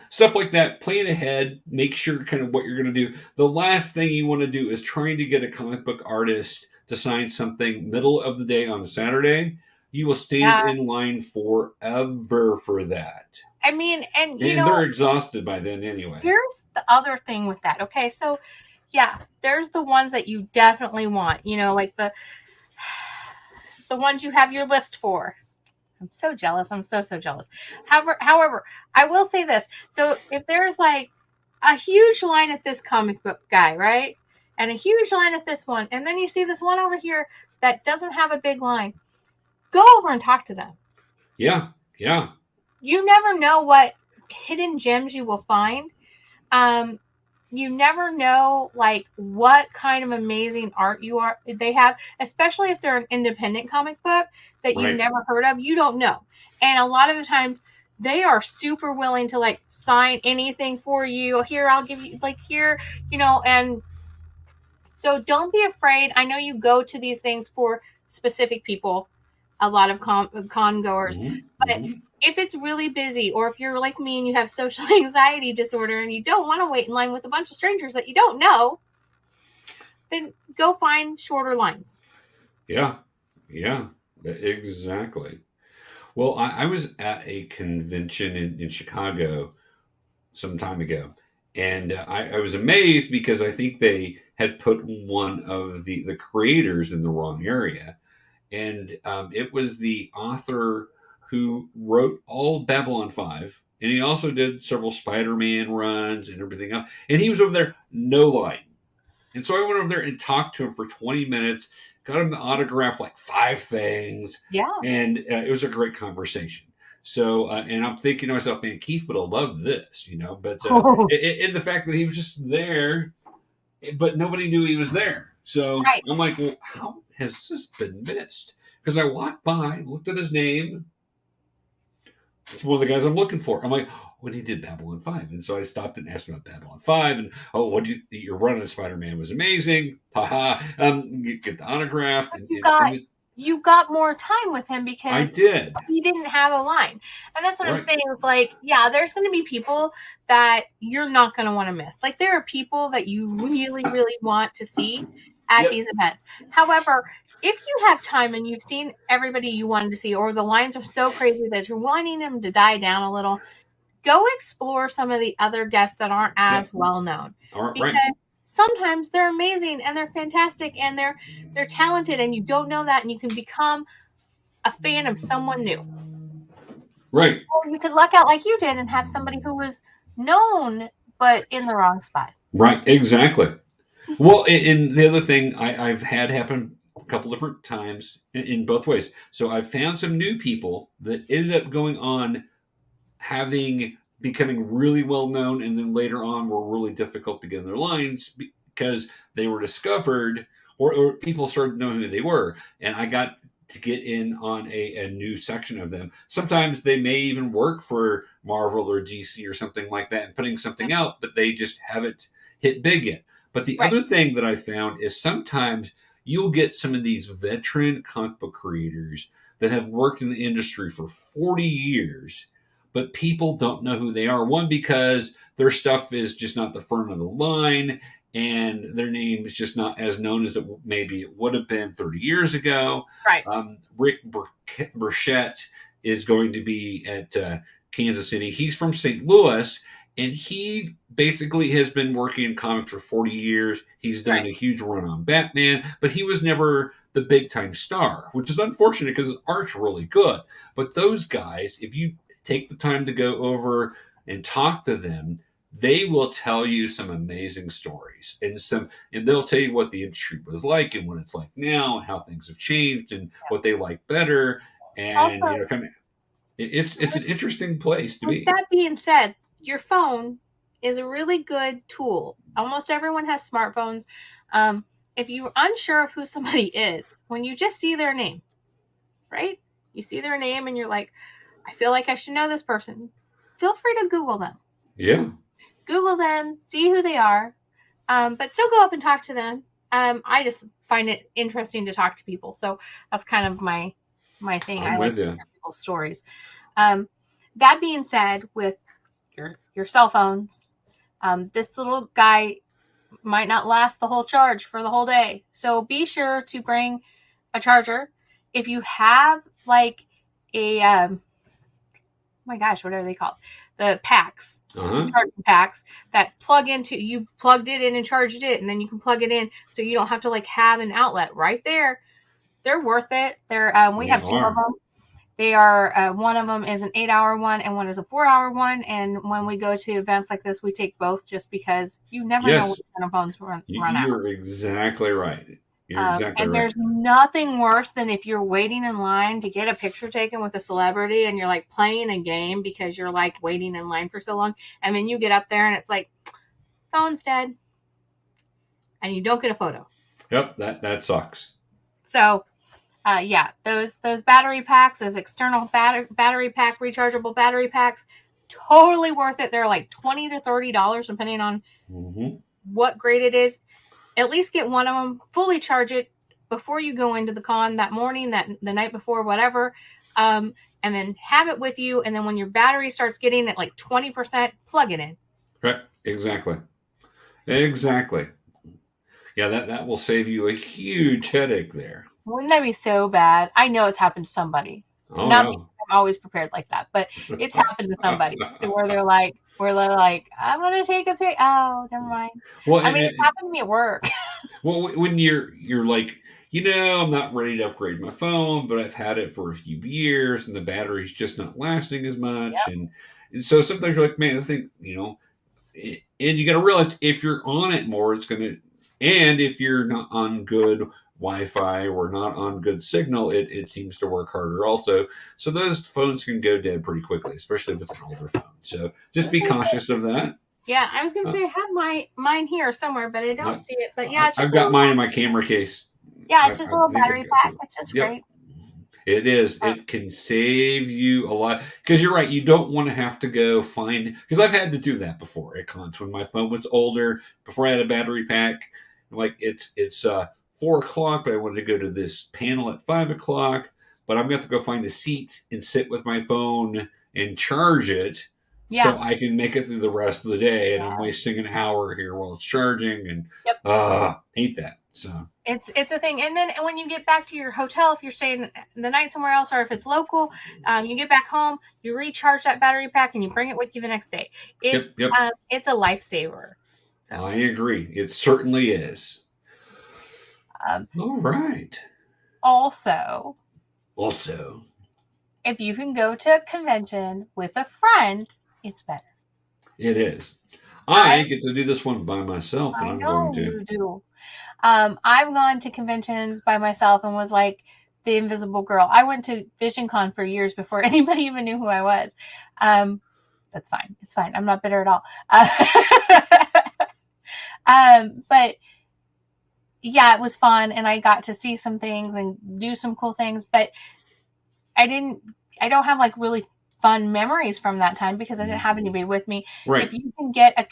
stuff like that, plan ahead, make sure kind of what you're going to do. The last thing you want to do is trying to get a comic book artist to sign something middle of the day on a Saturday. You will stand in line forever for that. I mean, and they're exhausted by then anyway. Here's the other thing with that. Okay, so there's the ones that you definitely want. Like the ones you have your list for. I'm so jealous. I'm so jealous. However, I will say this. So if there's like a huge line at this comic book guy, right? And a huge line at this one, and then you see this one over here that doesn't have a big line, go over and talk to them. Yeah. You never know what hidden gems you will find. You never know like what kind of amazing art they have, especially if they're an independent comic book that you've never heard of. You don't know. And a lot of the times they are super willing to like sign anything for you. Here, I'll give you and so don't be afraid. I know you go to these things for specific people, a lot of con goers, but if it's really busy, or if you're like me and you have social anxiety disorder and you don't want to wait in line with a bunch of strangers that you don't know, then go find shorter lines. Yeah, exactly. Well, I was at a convention in Chicago some time ago, and I was amazed because I think they had put one of the creators in the wrong area. And it was the author who wrote all Babylon 5. And he also did several Spider-Man runs and everything else. And he was over there, no line. And so I went over there and talked to him for 20 minutes, got him to autograph like 5 things. Yeah. And it was a great conversation. So, and I'm thinking to myself, man, Keith would have loved this, But in the fact that he was just there, but nobody knew he was there. So I'm like, well, how has this been missed? Because I walked by, looked at his name, it's one of the guys I'm looking for. I'm like, when he did Babylon 5. And so I stopped and asked him about Babylon 5. And, your run on Spider-Man was amazing. Haha. Get the autograph. And, you got more time with him because I did. He didn't have a line. And that's what I'm saying. It's like, yeah, there's going to be people that you're not going to want to miss. Like, there are people that you really, really want to see at these events. However, if you have time and you've seen everybody you wanted to see, or the lines are so crazy that you're wanting them to die down a little, go explore some of the other guests that aren't as well known. Because sometimes they're amazing and they're fantastic and they're talented, and you don't know that, and you can become a fan of someone new. Right. Or you could luck out like you did and have somebody who was known but in the wrong spot. Right, exactly. Well, and the other thing I've had happen a couple different times in both ways. So I've found some new people that ended up going on becoming really well known, and then later on were really difficult to get in their lines because they were discovered or people started knowing who they were. And I got to get in on a new section of them. Sometimes they may even work for Marvel or DC or something like that and putting something out, but they just haven't hit big yet. But the other thing that I found is sometimes you'll get some of these veteran comic book creators that have worked in the industry for 40 years, but people don't know who they are. One, because their stuff is just not the front of the line, and their name is just not as known as maybe it would have been 30 years ago. Right. Rick Burchett is going to be at Kansas City. He's from St. Louis, and he basically has been working in comics for 40 years. He's done a huge run on Batman, but he was never the big-time star, which is unfortunate because his art's really good. But those guys, if you take the time to go over and talk to them, they will tell you some amazing stories, and they'll tell you what the industry was like and what it's like now, and how things have changed, and what they like better. And also, it's an interesting place to be. That being said, your phone is a really good tool. Almost everyone has smartphones. If you're unsure of who somebody is, when you just see their name, right? You see their name and you're like, I feel like I should know this person. Feel free to Google them. Yeah. Google them, see who they are, but still go up and talk to them. I just find it interesting to talk to people. So that's kind of my thing. I like to hear people's stories. That being said, with your cell phones, this little guy might not last the whole charge for the whole day. So be sure to bring a charger. If you have like a, oh my gosh, what are they called? The packs, charging packs that plug into, you've plugged it in and charged it, and then you can plug it in so you don't have to like have an outlet right there. They're worth it. We have two of them. They are, one of them is an 8-hour one and one is a 4-hour one. And when we go to events like this, we take both just because you never know when your phones run out. You're exactly right. And there's nothing worse than if you're waiting in line to get a picture taken with a celebrity and you're like playing a game because you're like waiting in line for so long. And then you get up there and it's like, phone's dead. And you don't get a photo. Yep, that sucks. So, those battery packs, those external battery pack, rechargeable battery packs, totally worth it. They're like $20 to $30 depending on what grade it is. At least get one of them, fully charge it before you go into the con that morning, the night before, whatever, and then have it with you. And then when your battery starts getting at like 20%, plug it in. Right. Exactly. Yeah, that will save you a huge headache there. Wouldn't that be so bad? I know it's happened to somebody. Not because I'm always prepared like that, but it's happened to somebody where they're like, I'm going to take a pic. Oh, never mind. Well, it happened to me at work. Well, when you're like, I'm not ready to upgrade my phone, but I've had it for a few years and the battery's just not lasting as much. Yep. And so sometimes you're like, man, this thing, and you got to realize if you're on it more, it's going to, and if you're not on good Wi-Fi or not on good signal, it seems to work harder also. So those phones can go dead pretty quickly, especially if it's an older phone. So just be cautious of that. Yeah, I was going to say I have mine here somewhere, but I don't see it. But yeah, I've got mine in my camera case. Yeah, it's just a little battery pack. It's just great. It is. It can save you a lot. Because you're right. You don't want to have to go find. Because I've had to do that before at cons when my phone was older. Before I had a battery pack, like it's 4 o'clock, but I wanted to go to this panel at 5 o'clock. But I'm going to have to go find a seat and sit with my phone and charge it, so I can make it through the rest of the day. And I'm wasting an hour here while it's charging, and hate that. So it's a thing. And then when you get back to your hotel, if you're staying the night somewhere else, or if it's local, you get back home, you recharge that battery pack and you bring it with you the next day. It's it's a lifesaver. So. I agree. It certainly is. All right. Also, if you can go to a convention with a friend, it's better. It is. I get to do this one by myself, and I'm going to. You do. I've gone to conventions by myself and was like the invisible girl. I went to VisionCon for years before anybody even knew who I was. That's fine. It's fine. I'm not bitter at all. But yeah, it was fun, and I got to see some things and do some cool things, but I don't have like really fun memories from that time because I didn't have anybody with me. Right. If you can get a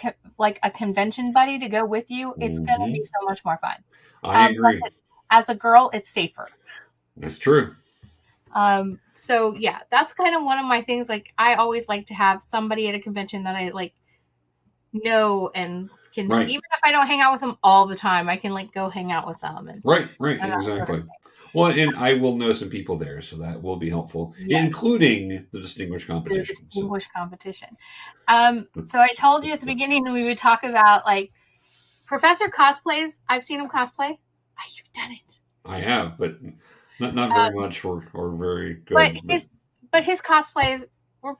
convention buddy to go with you, it's going to be so much more fun. I agree. As a girl, it's safer. That's true. So yeah, that's kind of one of my things. Like, I always like to have somebody at a convention that I like know and can, even if I don't hang out with them all the time, I can like go hang out with them. And, right, exactly. Well, and I will know some people there, so that will be helpful, including the distinguished competition. So I told you at the beginning that we would talk about like Professor cosplays. I've seen him cosplay. You've done it. I have, but not very much or very good. But his cosplays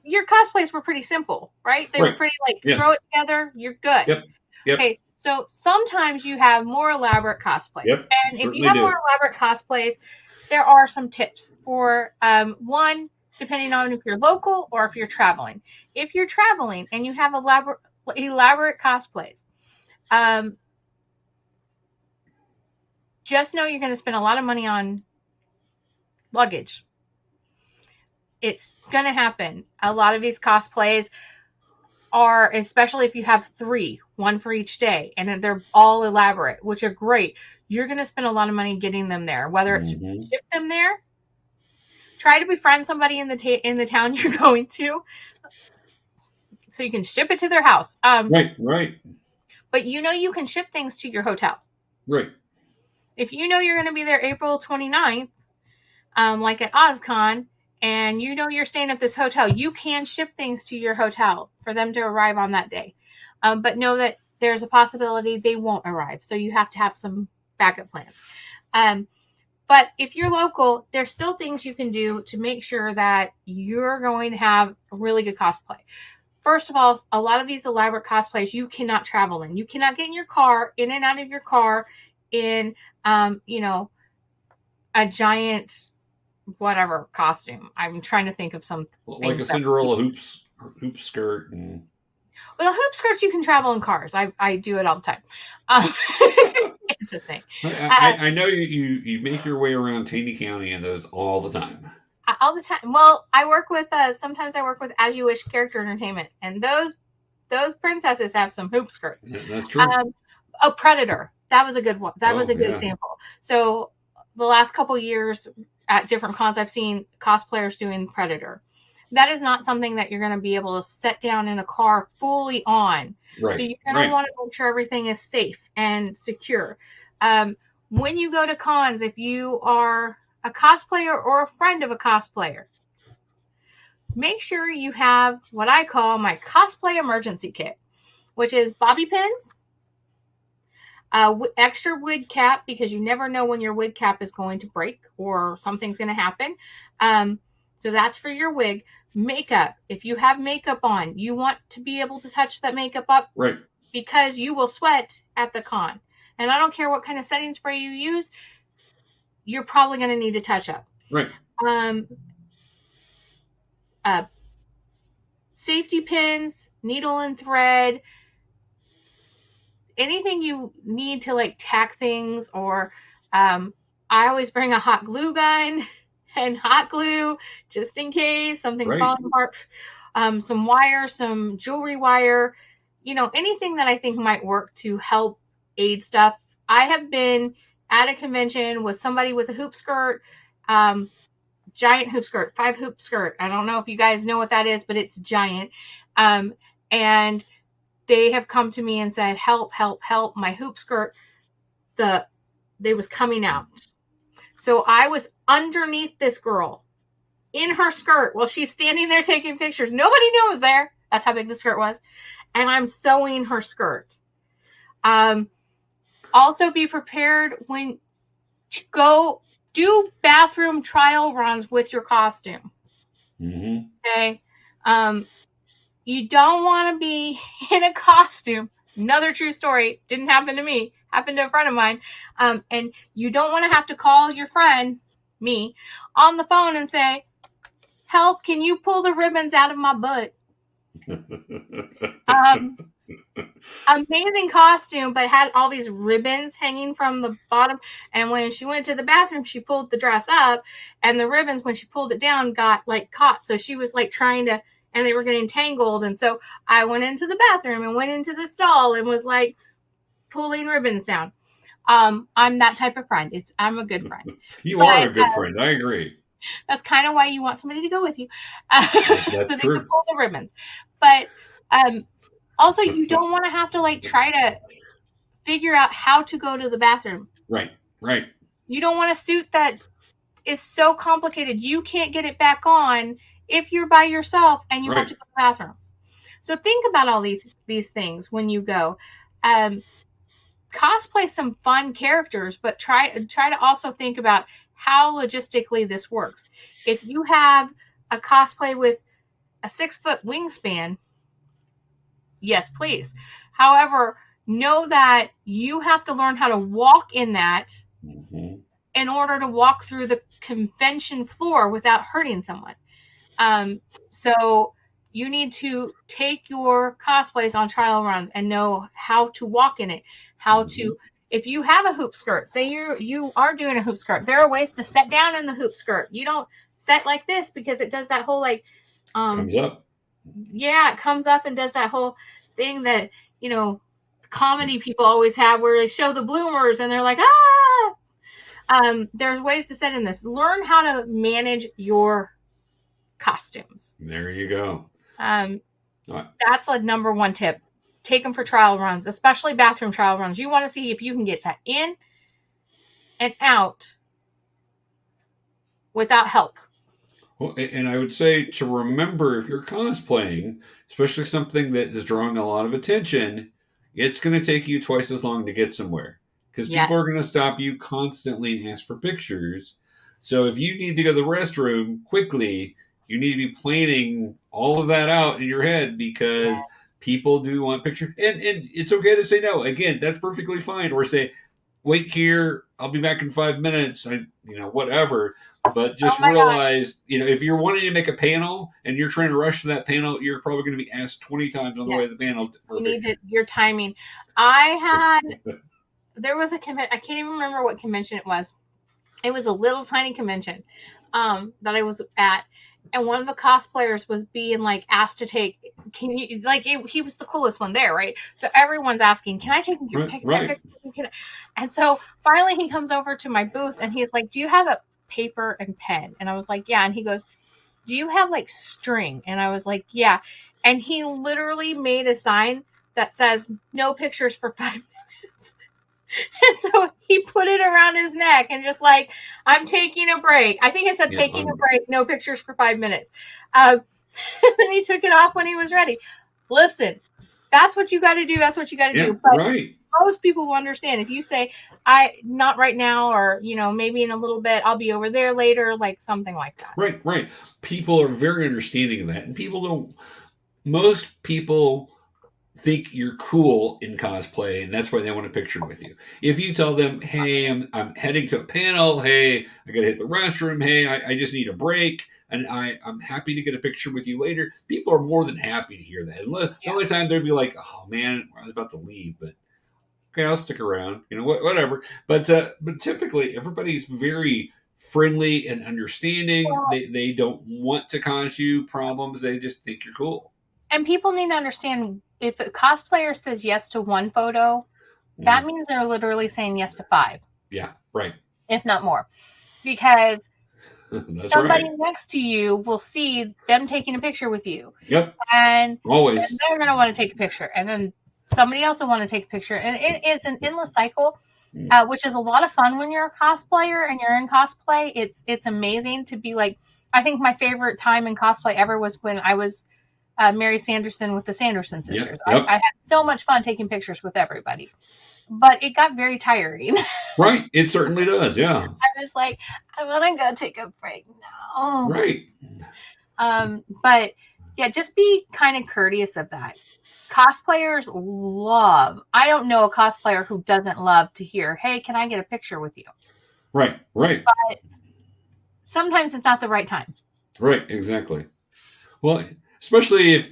your cosplays were pretty simple, right? They were pretty like throw it together, you're good. Yep. Okay, so sometimes you have more elaborate cosplays. Yep, and if you have more elaborate cosplays, there are some tips for one, depending on if you're local or if you're traveling. If you're traveling and you have elaborate cosplays, just know you're going to spend a lot of money on luggage. It's going to happen. A lot of these cosplays are, especially if you have 3, 1 for each day, and they're all elaborate, which are great. You're going to spend a lot of money getting them there, whether it's ship them there. Try to befriend somebody in the town you're going to, so you can ship it to their house. Right. But you can ship things to your hotel. Right. If you know you're going to be there April 29th, like at OzCon, and you're staying at this hotel, you can ship things to your hotel for them to arrive on that day. But know that there's a possibility they won't arrive. So you have to have some backup plans. But if you're local, there's still things you can do to make sure that you're going to have a really good cosplay. First of all, a lot of these elaborate cosplays you cannot travel in. You cannot get in your car, in and out of your car, in, a giant whatever costume. I'm trying to think of some like a Cinderella hoop skirt. Well, the hoop skirts you can travel in cars. I do it all the time. It's a thing. I know you make your way around Taney County in those all the time. All the time. Well, I work with sometimes I work with As You Wish Character Entertainment, and those princesses have some hoop skirts. Yeah, that's true. A Predator. That was a good one. That was a good example. So the last couple years at different cons, I've seen cosplayers doing Predator. That is not something that you're going to be able to set down in a car fully on. Right. So you're going to want to make sure everything is safe and secure. When you go to cons, if you are a cosplayer or a friend of a cosplayer, make sure you have what I call my cosplay emergency kit, which is bobby pins, extra wig cap, because you never know when your wig cap is going to break or something's going to happen. So that's for your wig. Makeup. If you have makeup on, you want to be able to touch that makeup up, right? Because you will sweat at the con. And I don't care what kind of setting spray you use, you're probably going to need to touch up. Right. Safety pins, needle and thread, anything you need to like tack things, or I always bring a hot glue gun. and hot glue just in case something's Right. falling apart. Some wire, some jewelry wire, anything that I think might work to help aid stuff. I have been at a convention with somebody with a hoop skirt, giant hoop skirt, 5 hoop skirt. I don't know if you guys know what that is, but it's giant. And they have come to me and said, help, help, help, my hoop skirt, they was coming out. So I was underneath this girl in her skirt while she's standing there taking pictures. Nobody knew I was there. That's how big the skirt was. And I'm sewing her skirt. Also be prepared when to go do bathroom trial runs with your costume. Mm-hmm. Okay. You don't want to be in a costume. Another true story. Didn't happen to me. Happened to a friend of mine. And you don't want to have to call your friend, me, on the phone and say, help, can you pull the ribbons out of my butt? Amazing costume, but had all these ribbons hanging from the bottom. And when she went to the bathroom, she pulled the dress up, and the ribbons, when she pulled it down, got like caught. So she was like trying to, and they were getting tangled. And so I went into the bathroom and went into the stall and was like pulling ribbons down. I'm that type of friend. I'm a good friend. You are a good friend. I agree. That's kind of why you want somebody to go with you. That's so they true. can pull the ribbons. But also, you don't want to have to like try to figure out how to go to the bathroom. Right. You don't want a suit that is so complicated you can't get it back on if you're by yourself and you have to go to the bathroom. So think about all these things when you go. Cosplay some fun characters, but try to also think about how logistically this works. If you have a cosplay with a 6-foot wingspan, yes, please. However, know that you have to learn how to walk in that in order to walk through the convention floor without hurting someone. So you need to take your cosplays on trial runs and know how to walk in it, how to, if you have a hoop skirt, say you are doing a hoop skirt, there are ways to set down in the hoop skirt. You don't set like this because it does that whole like, comes up. Yeah, it comes up and does that whole thing that, comedy people always have where they show the bloomers and they're like, ah! There's ways to set in this. Learn how to manage your costumes. There you go. That's like number one tip. Take them for trial runs, especially bathroom trial runs. You want to see if you can get that in and out without help. Well, and I would say to remember, if you're cosplaying, especially something that is drawing a lot of attention, it's going to take you twice as long to get somewhere because people are going to stop you constantly and ask for pictures. So if you need to go to the restroom quickly, you need to be planning all of that out in your head because people do want pictures. And it's okay to say no. Again, that's perfectly fine. Or say, wait here, I'll be back in 5 minutes, whatever. But just realize, if you're wanting to make a panel and you're trying to rush to that panel, you're probably going to be asked 20 times on the way to the panel. You need your timing. There was a convention, I can't even remember what convention it was. It was a little tiny convention that I was at. And one of the cosplayers was being like asked to take, he was the coolest one there, right? So everyone's asking, can I take your picture? Right. And so finally he comes over to my booth and he's like, do you have a paper and pen? And I was like, yeah. And he goes, do you have like string? And I was like, yeah. And he literally made a sign that says no pictures for 5 minutes. And so he put it around his neck and just like, I'm taking a break. I think it said taking a break, no pictures for 5 minutes. And then he took it off when he was ready. Listen, that's what you got to do. That's what you got to do. But most people will understand if you say, not right now, or, maybe in a little bit, I'll be over there later, like something like that. Right. People are very understanding of that. And most people think you're cool in cosplay, and that's why they want a picture with you. If you tell them, hey, I'm heading to a panel, hey, I gotta hit the restroom, hey, I just need a break, and I'm happy to get a picture with you later, people are more than happy to hear that. The only time they'd be like, oh man, I was about to leave, but okay, I'll stick around, whatever. But typically everybody's very friendly and understanding. They don't want to cause you problems. They just think you're cool. And people need to understand, if a cosplayer says yes to one photo, that means they're literally saying yes to 5. Yeah, right. If not more. Because somebody right. next to you will see them taking a picture with you. Yep. And always they're going to want to take a picture. And then somebody else will want to take a picture. And it's an endless cycle, which is a lot of fun when you're a cosplayer and you're in cosplay. It's amazing to be like, I think my favorite time in cosplay ever was when I was Mary Sanderson with the Sanderson sisters. Yep. I had so much fun taking pictures with everybody. But it got very tiring. Right. It certainly does. Yeah. I was like, I want to go take a break now. Right. But yeah, just be kind of courteous of that. Cosplayers love, I don't know a cosplayer who doesn't love to hear, hey, can I get a picture with you? Right. Right. But sometimes it's not the right time. Right. Exactly. Well, especially if,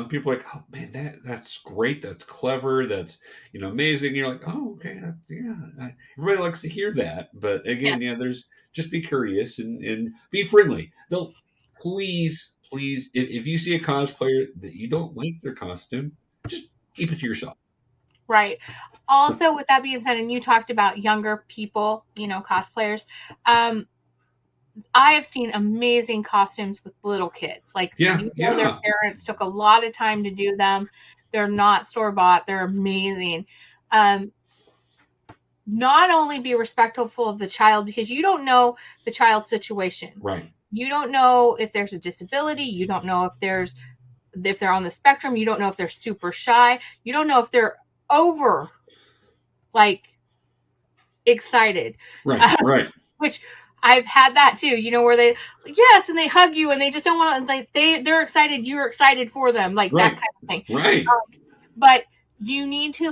people are like, oh man, that's great. That's clever. That's, amazing. You're like, oh, okay. Everybody likes to hear that. But again, there's just be curious and be friendly. They'll please, if you see a cosplayer that you don't like their costume, just keep it to yourself. Right. Also, with that being said, and you talked about younger people, cosplayers, I have seen amazing costumes with little kids. Like, their parents took a lot of time to do them. They're not store-bought. They're amazing. Not only be respectful of the child, because you don't know the child's situation. Right. You don't know if there's a disability. You don't know if they're on the spectrum. You don't know if they're super shy. You don't know if they're over, excited. Right. Right. Which I've had that too, where they, yes, and they hug you and they just don't want to, they're excited. You're excited for them. That kind of thing. Right. But you need to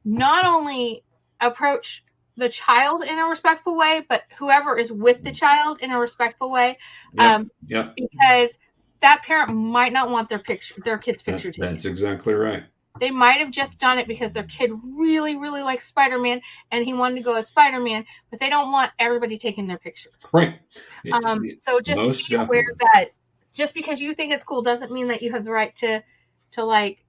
not only approach the child in a respectful way, but whoever is with the child in a respectful way. Yep. Because that parent might not want their kid's picture taken. That's exactly right. They might have just done it because their kid really, really likes Spider-Man and he wanted to go as Spider-Man, but they don't want everybody taking their picture. Right. So just be aware that just because you think it's cool doesn't mean that you have the right to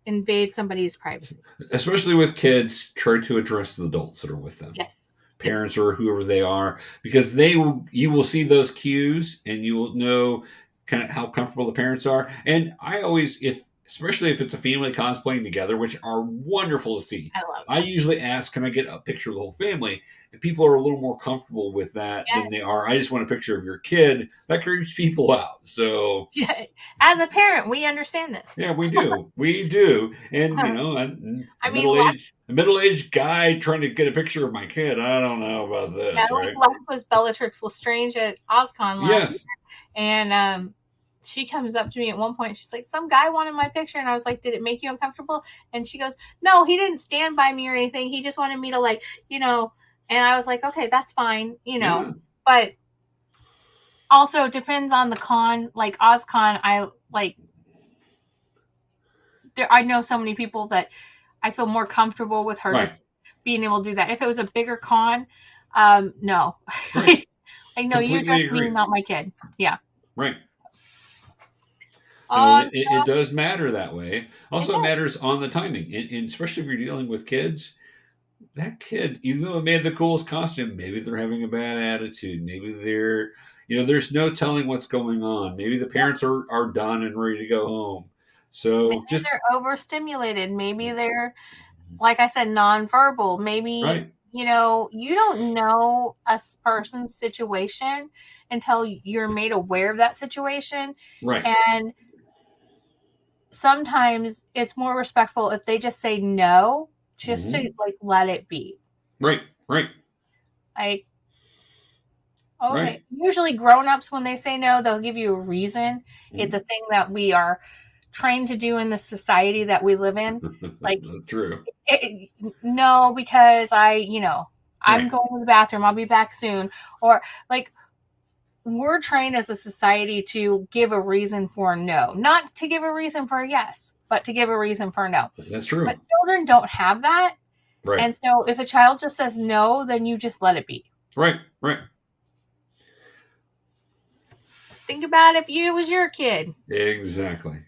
invade somebody's privacy. Especially with kids, try to address the adults that are with them. Yes. Parents or whoever they are, because you will see those cues and you will know kind of how comfortable the parents are. And I always, especially if it's a family cosplaying together, which are wonderful to see. I usually ask, can I get a picture of the whole family? And people are a little more comfortable with that than they are. I just want a picture of your kid. That creeps people out. So, as a parent, we understand this. Yeah, we do. We do. And, a middle-aged guy trying to get a picture of my kid. I don't know about this. Yeah, right? Last was Bellatrix Lestrange at OzCon last year. And, she comes up to me at one point. She's like, some guy wanted my picture. And I was like, did it make you uncomfortable? And she goes, no, he didn't stand by me or anything. He just wanted me to and I was like, okay, that's fine, but also depends on the con, OzCon. I know so many people that I feel more comfortable with her just being able to do that. If it was a bigger con, no, right. no, you address me, not my kid. Yeah. Right. It does matter that way. Also, it matters on the timing, and especially if you're dealing with kids. That kid, even though it made the coolest costume, maybe they're having a bad attitude. Maybe they're, there's no telling what's going on. Maybe the parents are done and ready to go home. So maybe they're overstimulated. Maybe they're, like I said, nonverbal. Maybe, you don't know a person's situation until you're made aware of that situation. Right. And sometimes it's more respectful if they just say no, just to let it be. Right. Usually grown-ups, when they say no, they'll give you a reason. It's a thing that we are trained to do in the society that we live in. That's true. No, because I'm going to the bathroom. I'll be back soon. Or we're trained as a society to give a reason for a no, not to give a reason for a yes, but to give a reason for a no. That's true. But children don't have that. Right. And so if a child just says no, then you just let it be. Right. Think about if it was your kid. Exactly.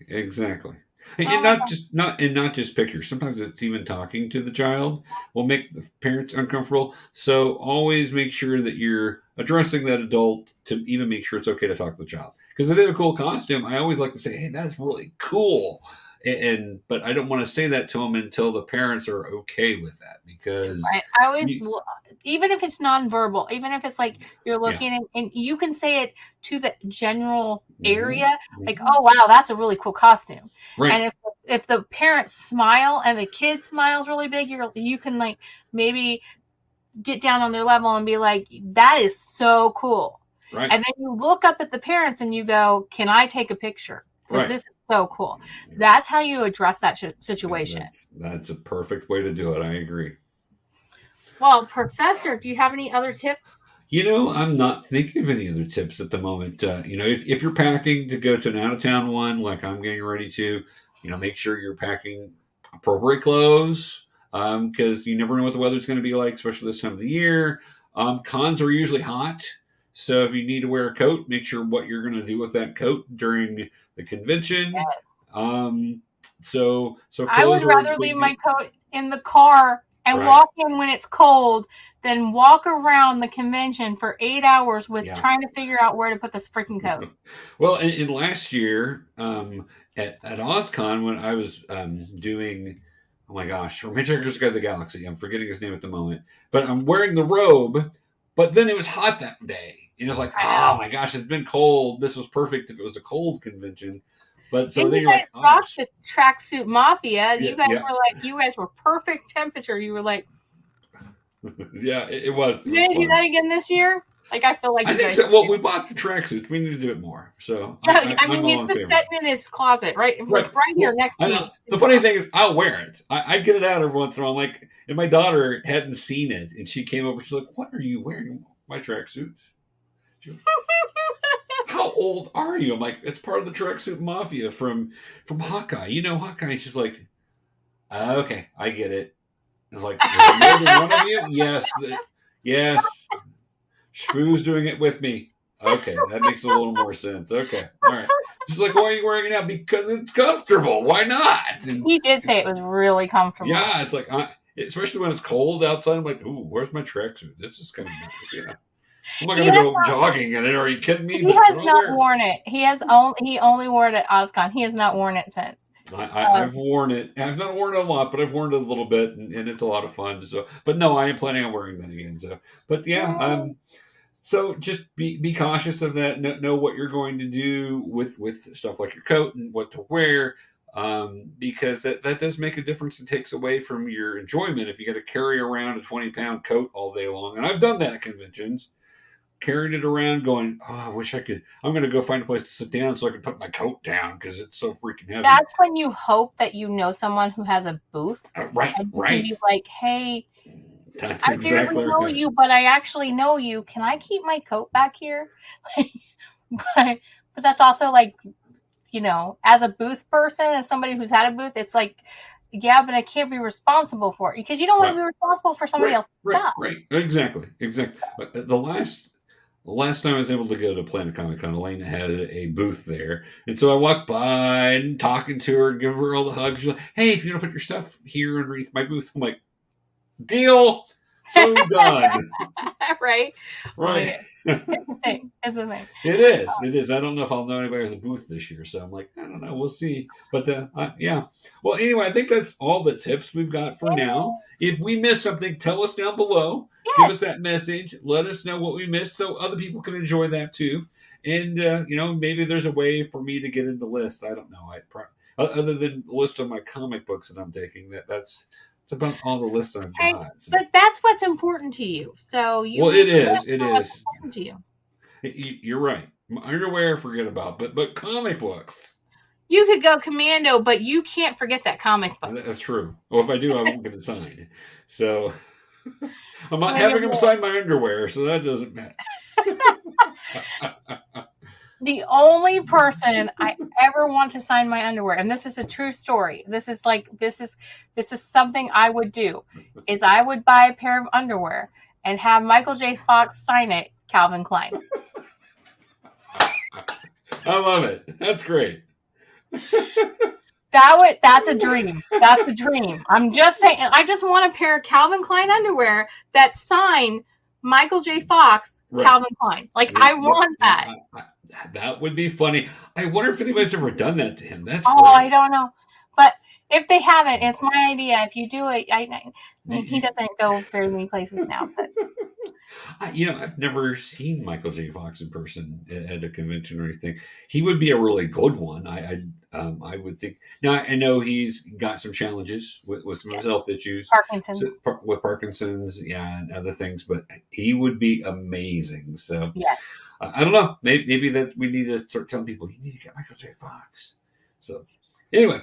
And not just pictures. Sometimes it's even talking to the child will make the parents uncomfortable. So always make sure that you're addressing that adult to even make sure it's okay to talk to the child. Because if they have a cool costume, I always like to say, "Hey, that's really cool." But I don't want to say that to them until the parents are okay with that, because I always, even if it's nonverbal, even if it's like you're looking and you can say it to the general area, like, "Oh wow, that's a really cool costume." Right. And if the parents smile and the kid smiles really big, you can like maybe get down on their level and be like, "That is so cool." Right. And then you look up at the parents and you go, "Can I take a picture? Because this is so cool." That's how you address that situation. That's a perfect way to do it. I agree. Well, Professor, do you have any other tips? I'm not thinking of any other tips at the moment. If you're packing to go to an out-of-town one, like I'm getting ready to, make sure you're packing appropriate clothes, because you never know what the weather's going to be like, especially this time of the year. Cons are usually hot. So if you need to wear a coat, make sure what you're going to do with that coat during the convention. Yes. So I would rather leave my coat in the car and walk in when it's cold than walk around the convention for 8 hours with trying to figure out where to put this freaking coat. Well, in last year at OzCon, when I was doing, oh my gosh, from Hitchhiker's Guide to the Galaxy, I'm forgetting his name at the moment, but I'm wearing the robe, but then it was hot that day. And it was like, oh my gosh, it's been cold. This was perfect if it was a cold convention. But so then you're like, rocked the tracksuit mafia. You guys were perfect temperature. You were like, yeah, it was. You gonna do that again this year? Like, I feel like I think so. Well, we bought the tracksuits. We need to do it more. So it's just sitting in his closet, right here next to me. The funny thing is, I'll wear it. I get it out every once in a while. I'm like, and my daughter hadn't seen it, and she came over. She's like, "What are you wearing? My tracksuits?" How old are you? I'm like, it's part of the tracksuit mafia from Hawkeye. Hawkeye. She's like, okay, I get it. It's like, is there more than one of you? Yes. Shpoo's doing it with me. Okay, that makes a little more sense. Okay, all right. She's like, why are you wearing it now? Because it's comfortable. Why not? And he did say it was really comfortable. Yeah, it's like, especially when it's cold outside. I'm like, ooh, where's my tracksuit? This is kind of nice. I'm not going to go jogging in it. Are you kidding me? He has not worn it. He only wore it at OzCon. He has not worn it since. I've worn it. I've not worn it a lot, but I've worn it a little bit, and it's a lot of fun. So, but no, I am planning on wearing that again. So, but yeah, so just be cautious of that. Know what you're going to do with stuff like your coat and what to wear, because that does make a difference and takes away from your enjoyment if you got to carry around a 20-pound coat all day long. And I've done that at conventions. Carried it around going, I wish I could. I'm going to go find a place to sit down so I can put my coat down because it's so freaking heavy. That's when you hope that you know someone who has a booth. Right. And you can be like, hey, that's I barely know you, but I actually know you. Can I keep my coat back here? but that's also like, as a booth person, as somebody who's had a booth, it's like, yeah, but I can't be responsible for it because you don't want to be responsible for somebody else's stuff. Right. Exactly. But the last time I was able to go to Planet Comic Con, Elena had a booth there. And so I walked by and talking to her and giving her all the hugs. She's like, hey, if you want to put your stuff here underneath my booth, I'm like, deal. So done. Right. It's a thing. It is. I don't know if I'll know anybody with a booth this year. So I'm like, I don't know. We'll see. But yeah. Well, anyway, I think that's all the tips we've got for now. If we miss something, tell us down below. Yes. Give us that message. Let us know what we missed so other people can enjoy that too. And, maybe there's a way for me to get in the list. I don't know. Other than the list of my comic books that I'm taking, that's about all the lists I've got. So. But that's what's important to you. So it is. Important to you. You're right. My underwear, forget about. But comic books. You could go commando, but you can't forget that comic book. That's true. Well, if I do, I won't get it signed. So I'm not having them sign my underwear, so that doesn't matter. The only person I ever want to sign my underwear, and this is a true story. This is something I would do, is I would buy a pair of underwear and have Michael J. Fox sign it, Calvin Klein. I love it. That's great. That's a dream. That's a dream. I'm just saying, I just want a pair of Calvin Klein underwear that sign Michael J. Fox, Right. Calvin Klein. Like, I want that. That would be funny. I wonder if anybody's ever done that to him. That's great. great. I don't know. But if they haven't, it's my idea. If you do it, he doesn't go very many places now. But I've never seen Michael J. Fox in person at a convention or anything. He would be a really good one. I would think. Now I know he's got some challenges with some health issues, Parkinson's. with Parkinson's, and other things, but he would be amazing. So yes. I don't know. Maybe that we need to start telling people you need to get Michael J. Fox. So anyway,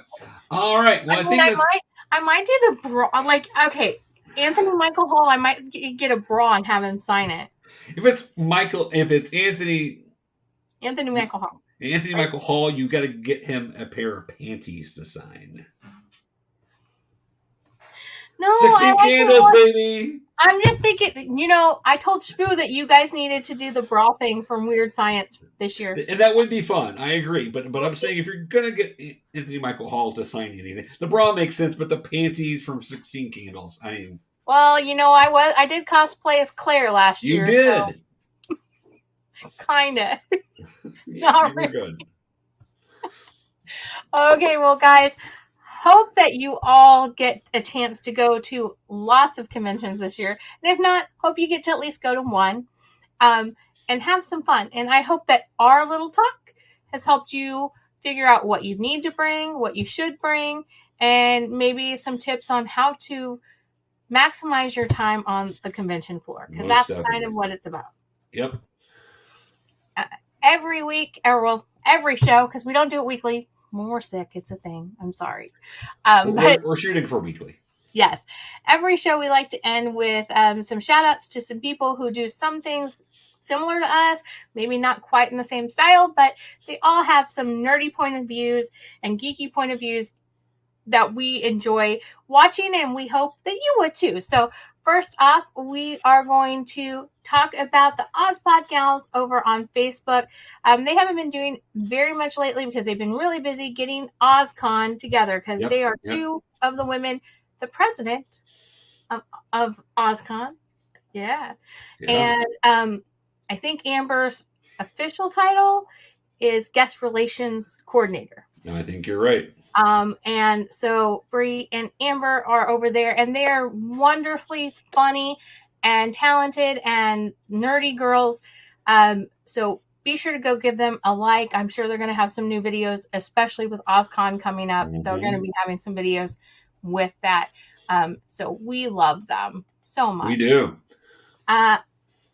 all right. Well, I might do the bra. Like, okay, Anthony Michael Hall. I might get a bra and have him sign it. If it's Anthony Michael Hall. Anthony Michael Hall, you got to get him a pair of panties to sign. No, 16 candles, baby. I'm just thinking, I told Spoo that you guys needed to do the bra thing from Weird Science this year. And that would be fun. I agree. But I'm saying if you're going to get Anthony Michael Hall to sign anything, the bra makes sense, but the panties from 16 Candles, I mean. Well, I did cosplay as Claire last year. You did. So. Kinda. Yeah, Not really. Good. Okay, well, guys, hope that you all get a chance to go to lots of conventions this year. And if not, hope you get to at least go to one and have some fun. And I hope that our little talk has helped you figure out what you need to bring, what you should bring, and maybe some tips on how to maximize your time on the convention floor. Because that's kind of what it's about. Yep. Every week, every show, because we don't do it weekly. When we're sick, it's a thing. I'm sorry. But we're shooting for weekly. Yes. Every show we like to end with some shout outs to some people who do some things similar to us, maybe not quite in the same style, but they all have some nerdy point of views and geeky point of views that we enjoy watching, and we hope that you would too. So first off, we are going to talk about the OzPod Gals over on Facebook. They haven't been doing very much lately because they've been really busy getting OzCon together because they are two of the women, the president of OzCon. Yeah. And I think Amber's official title is Guest Relations Coordinator. No, I think you're right. And so Bree and Amber are over there, and they are wonderfully funny and talented and nerdy girls. So be sure to go give them a like. I'm sure they're going to have some new videos, especially with OzCon coming up. Mm-hmm. They're going to be having some videos with that. So we love them so much. We do.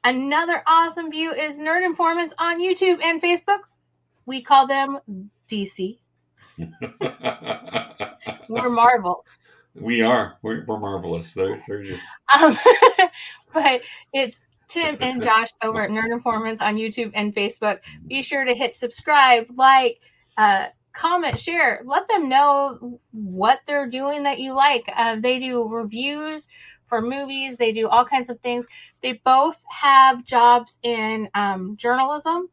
Another awesome view is Nerd Informants on YouTube and Facebook. We call them DC. We're Marvel. We are. We're marvelous. They're just. But it's Tim and Josh over at Nerd Informants on YouTube and Facebook. Be sure to hit subscribe, like, comment, share. Let them know what they're doing that you like. They do reviews for movies. They do all kinds of things. They both have jobs in journalism.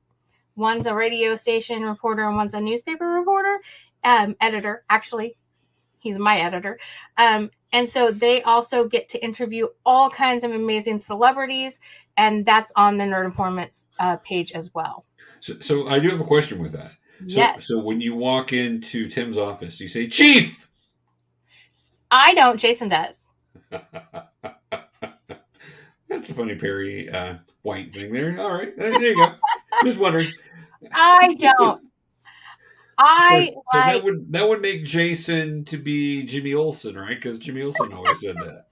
One's a radio station reporter and one's a newspaper reporter. Editor, actually. He's my editor. And so they also get to interview all kinds of amazing celebrities, and that's on the Nerd Informants page as well. So I do have a question with that. Yes. So when you walk into Tim's office, you say, Chief! I don't. Jason does. That's a funny Perry White thing there. All right. There you go. Just wondering. I don't. That would make Jason to be Jimmy Olsen, right? Because Jimmy Olsen always said that.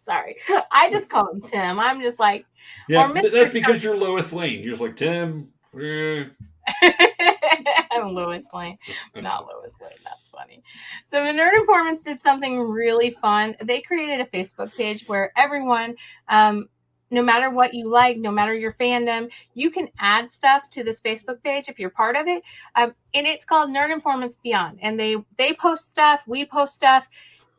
Sorry, I just call him Tim. I'm just like, yeah. That's because you're Lois Lane. You're just like Tim. I'm Lois Lane, not Lois Lane. That's funny. So the Nerd Informants did something really fun. They created a Facebook page where everyone. No matter what you like, no matter your fandom, you can add stuff to this Facebook page if you're part of it. And it's called Nerd Informants Beyond. And they post stuff. We post stuff.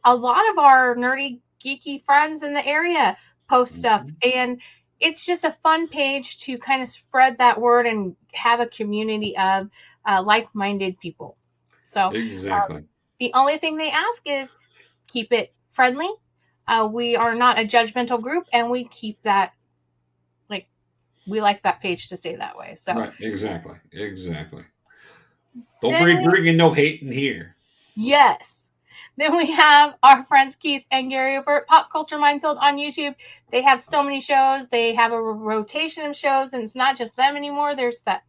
A lot of our nerdy, geeky friends in the area post stuff. And it's just a fun page to kind of spread that word and have a community of like-minded people. So exactly. The only thing they ask is keep it friendly. We are not a judgmental group, and we keep that, like, we like that page to stay that way. So right, exactly. Don't bring no hate in here. Yes. Then we have our friends Keith and Gary over at Pop Culture Minefield on YouTube. They have so many shows. They have a rotation of shows, and it's not just them anymore. There's that.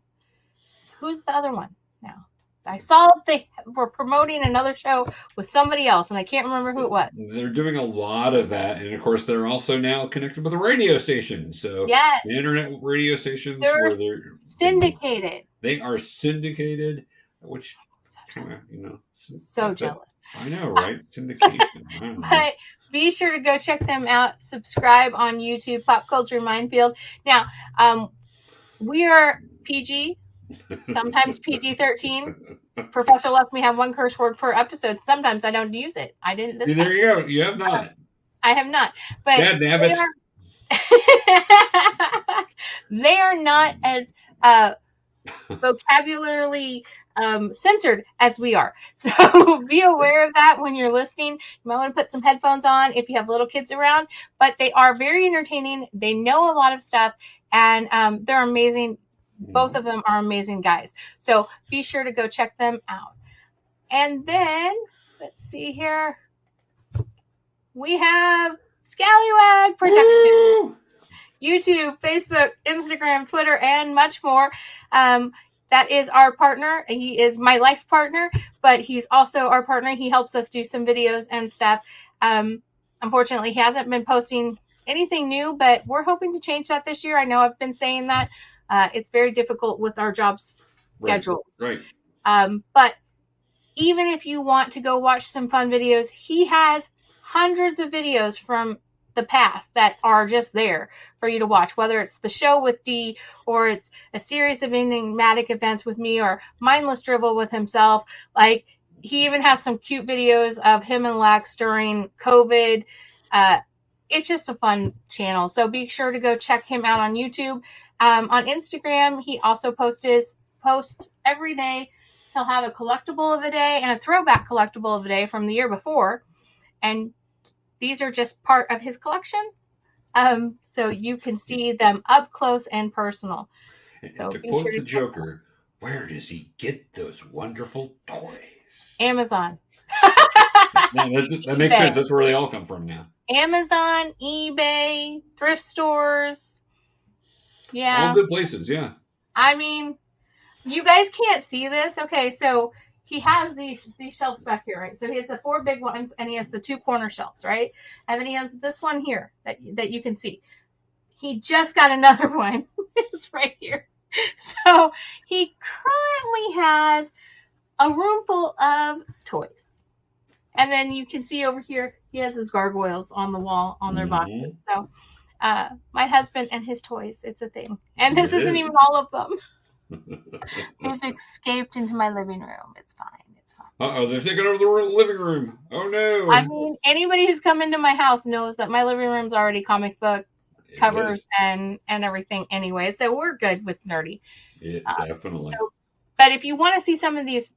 Who's the other one now? I saw they were promoting another show with somebody else, and I can't remember who it was. They're doing a lot of that, and of course, they're also now connected with a radio station. So, yes, the internet radio stations they're where they're syndicated. They are syndicated, which so jealous. I know, right? Syndication. But be sure to go check them out. Subscribe on YouTube, Pop Culture Minefield. Now, we are PG. Sometimes PG-13. Professor lets me have one curse word per episode. Sometimes I don't use it. I didn't. See, there you go. You have not. I have not. But they are not as vocabulary censored as we are. So be aware of that when you're listening. You might want to put some headphones on if you have little kids around. But they are very entertaining. They know a lot of stuff, and they're amazing. Both of them are amazing guys. So be sure to go check them out. And then, let's see here. We have Scallywag Production. Woo! YouTube, Facebook, Instagram, Twitter, and much more. That is our partner. He is my life partner, but he's also our partner. He helps us do some videos and stuff. Unfortunately, he hasn't been posting anything new, but we're hoping to change that this year. I know I've been saying that. It's very difficult with our job schedules. Right. But even if you want to go watch some fun videos, he has hundreds of videos from the past that are just there for you to watch, whether it's the show with Dee, or it's a series of enigmatic events with me, or mindless dribble with himself. Like, he even has some cute videos of him and Lex during COVID. It's just a fun channel. So be sure to go check him out on YouTube. On Instagram, he also posts every day. He'll have a collectible of the day and a throwback collectible of the day from the year before. And these are just part of his collection. So you can see them up close and personal. So to quote the Joker, where does he get those wonderful toys? Amazon. That makes sense. That's where they all come from now. Amazon, eBay, thrift stores. Yeah. All good places, yeah. I mean, you guys can't see this. Okay, so he has these shelves back here, right? So he has the 4 big ones, and he has the 2 corner shelves, right? And then he has this one here that you can see. He just got another one. It's right here. So he currently has a room full of toys. And then you can see over here, he has his gargoyles on the wall on their boxes. So my husband and his toys, it's a thing. And this isn't even all of them. They've escaped into my living room. It's fine. Uh-oh, they're taking over the living room. Oh, no. I mean, anybody who's come into my house knows that my living room's already comic book covers and everything anyway. So we're good with nerdy. Yeah, definitely. But if you want to see some of these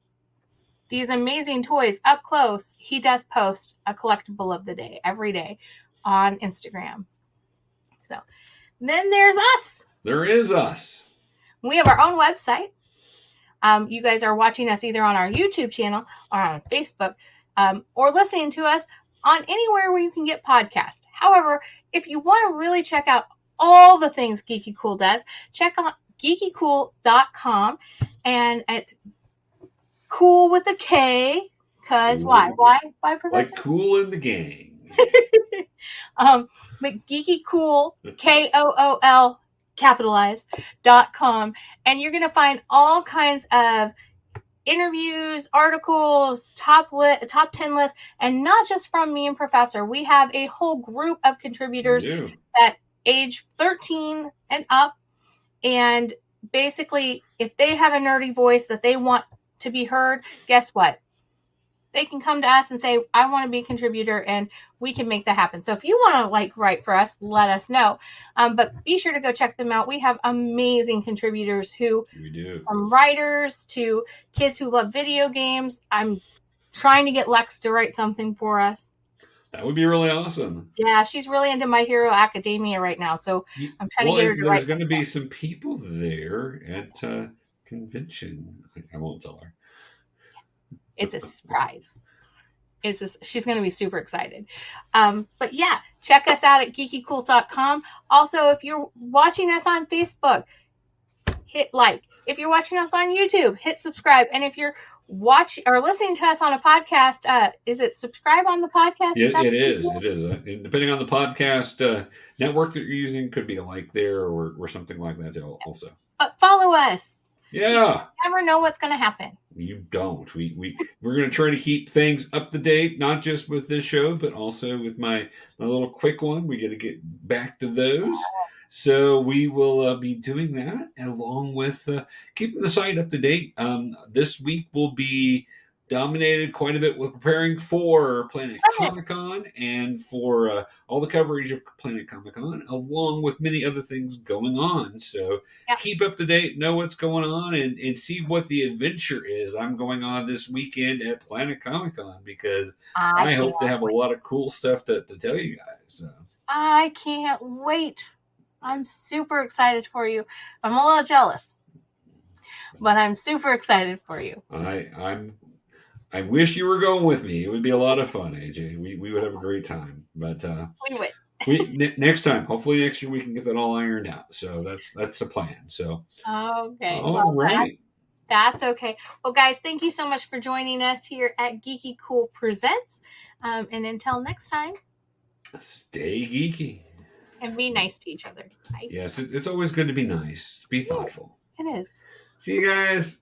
amazing toys up close, he does post a collectible of the day every day on Instagram. So then there's us. There is us. We have our own website. You guys are watching us either on our YouTube channel or on Facebook, or listening to us on anywhere where you can get podcasts. However, if you want to really check out all the things GeekyKOOL does, check out GeekyKOOL.com, and it's cool with a K, because why, Professor? Like Kool in the Gang. But GeekyKOOL, KOOL, capitalized.com, and you're going to find all kinds of interviews, articles, top 10 lists, and not just from me and Professor. We have a whole group of contributors that age 13 and up, and basically, if they have a nerdy voice that they want to be heard, guess what? they can come to us and say, I want to be a contributor, and we can make that happen. So if you want to write for us, let us know. But be sure to go check them out. We have amazing contributors we do, from writers to kids who love video games. I'm trying to get Lex to write something for us. That would be really awesome. Yeah, she's really into My Hero Academia right now, so I'm trying to get her to there's going to be some people there at convention. I won't tell her. It's a surprise. She's going to be super excited. But yeah, check us out at GeekyKOOL.com. Also, if you're watching us on Facebook, hit like. If you're watching us on YouTube, hit subscribe. And if you're watching or listening to us on a podcast, is it subscribe on the podcast? Yeah, it is. It is. Depending on the podcast network that you're using, could be a like there or something like that also. But follow us. Yeah. You never know what's going to happen. You don't. We're going to try to keep things up to date, not just with this show, but also with my little quick one. We got to get back to those. So we will be doing that along with keeping the site up to date. This week will be dominated quite a bit with preparing for Planet Comic-Con and for all the coverage of Planet Comic-Con, along with many other things going on. So keep up to date, know what's going on, and see what the adventure is I'm going on this weekend at Planet Comic-Con, because I hope to have a lot of cool stuff to tell you guys. So. I can't wait. I'm super excited for you. I'm a little jealous, but I'm super excited for you. I wish you were going with me. It would be a lot of fun, AJ. We would have a great time. But we would. Next time, hopefully next year, we can get that all ironed out. So that's the plan. So okay. All right. That's okay. Well, guys, thank you so much for joining us here at Geeky Cool Presents. And until next time, stay geeky. And be nice to each other. Bye. Yes, it's always good to be nice. Be thoughtful. It is. See you guys.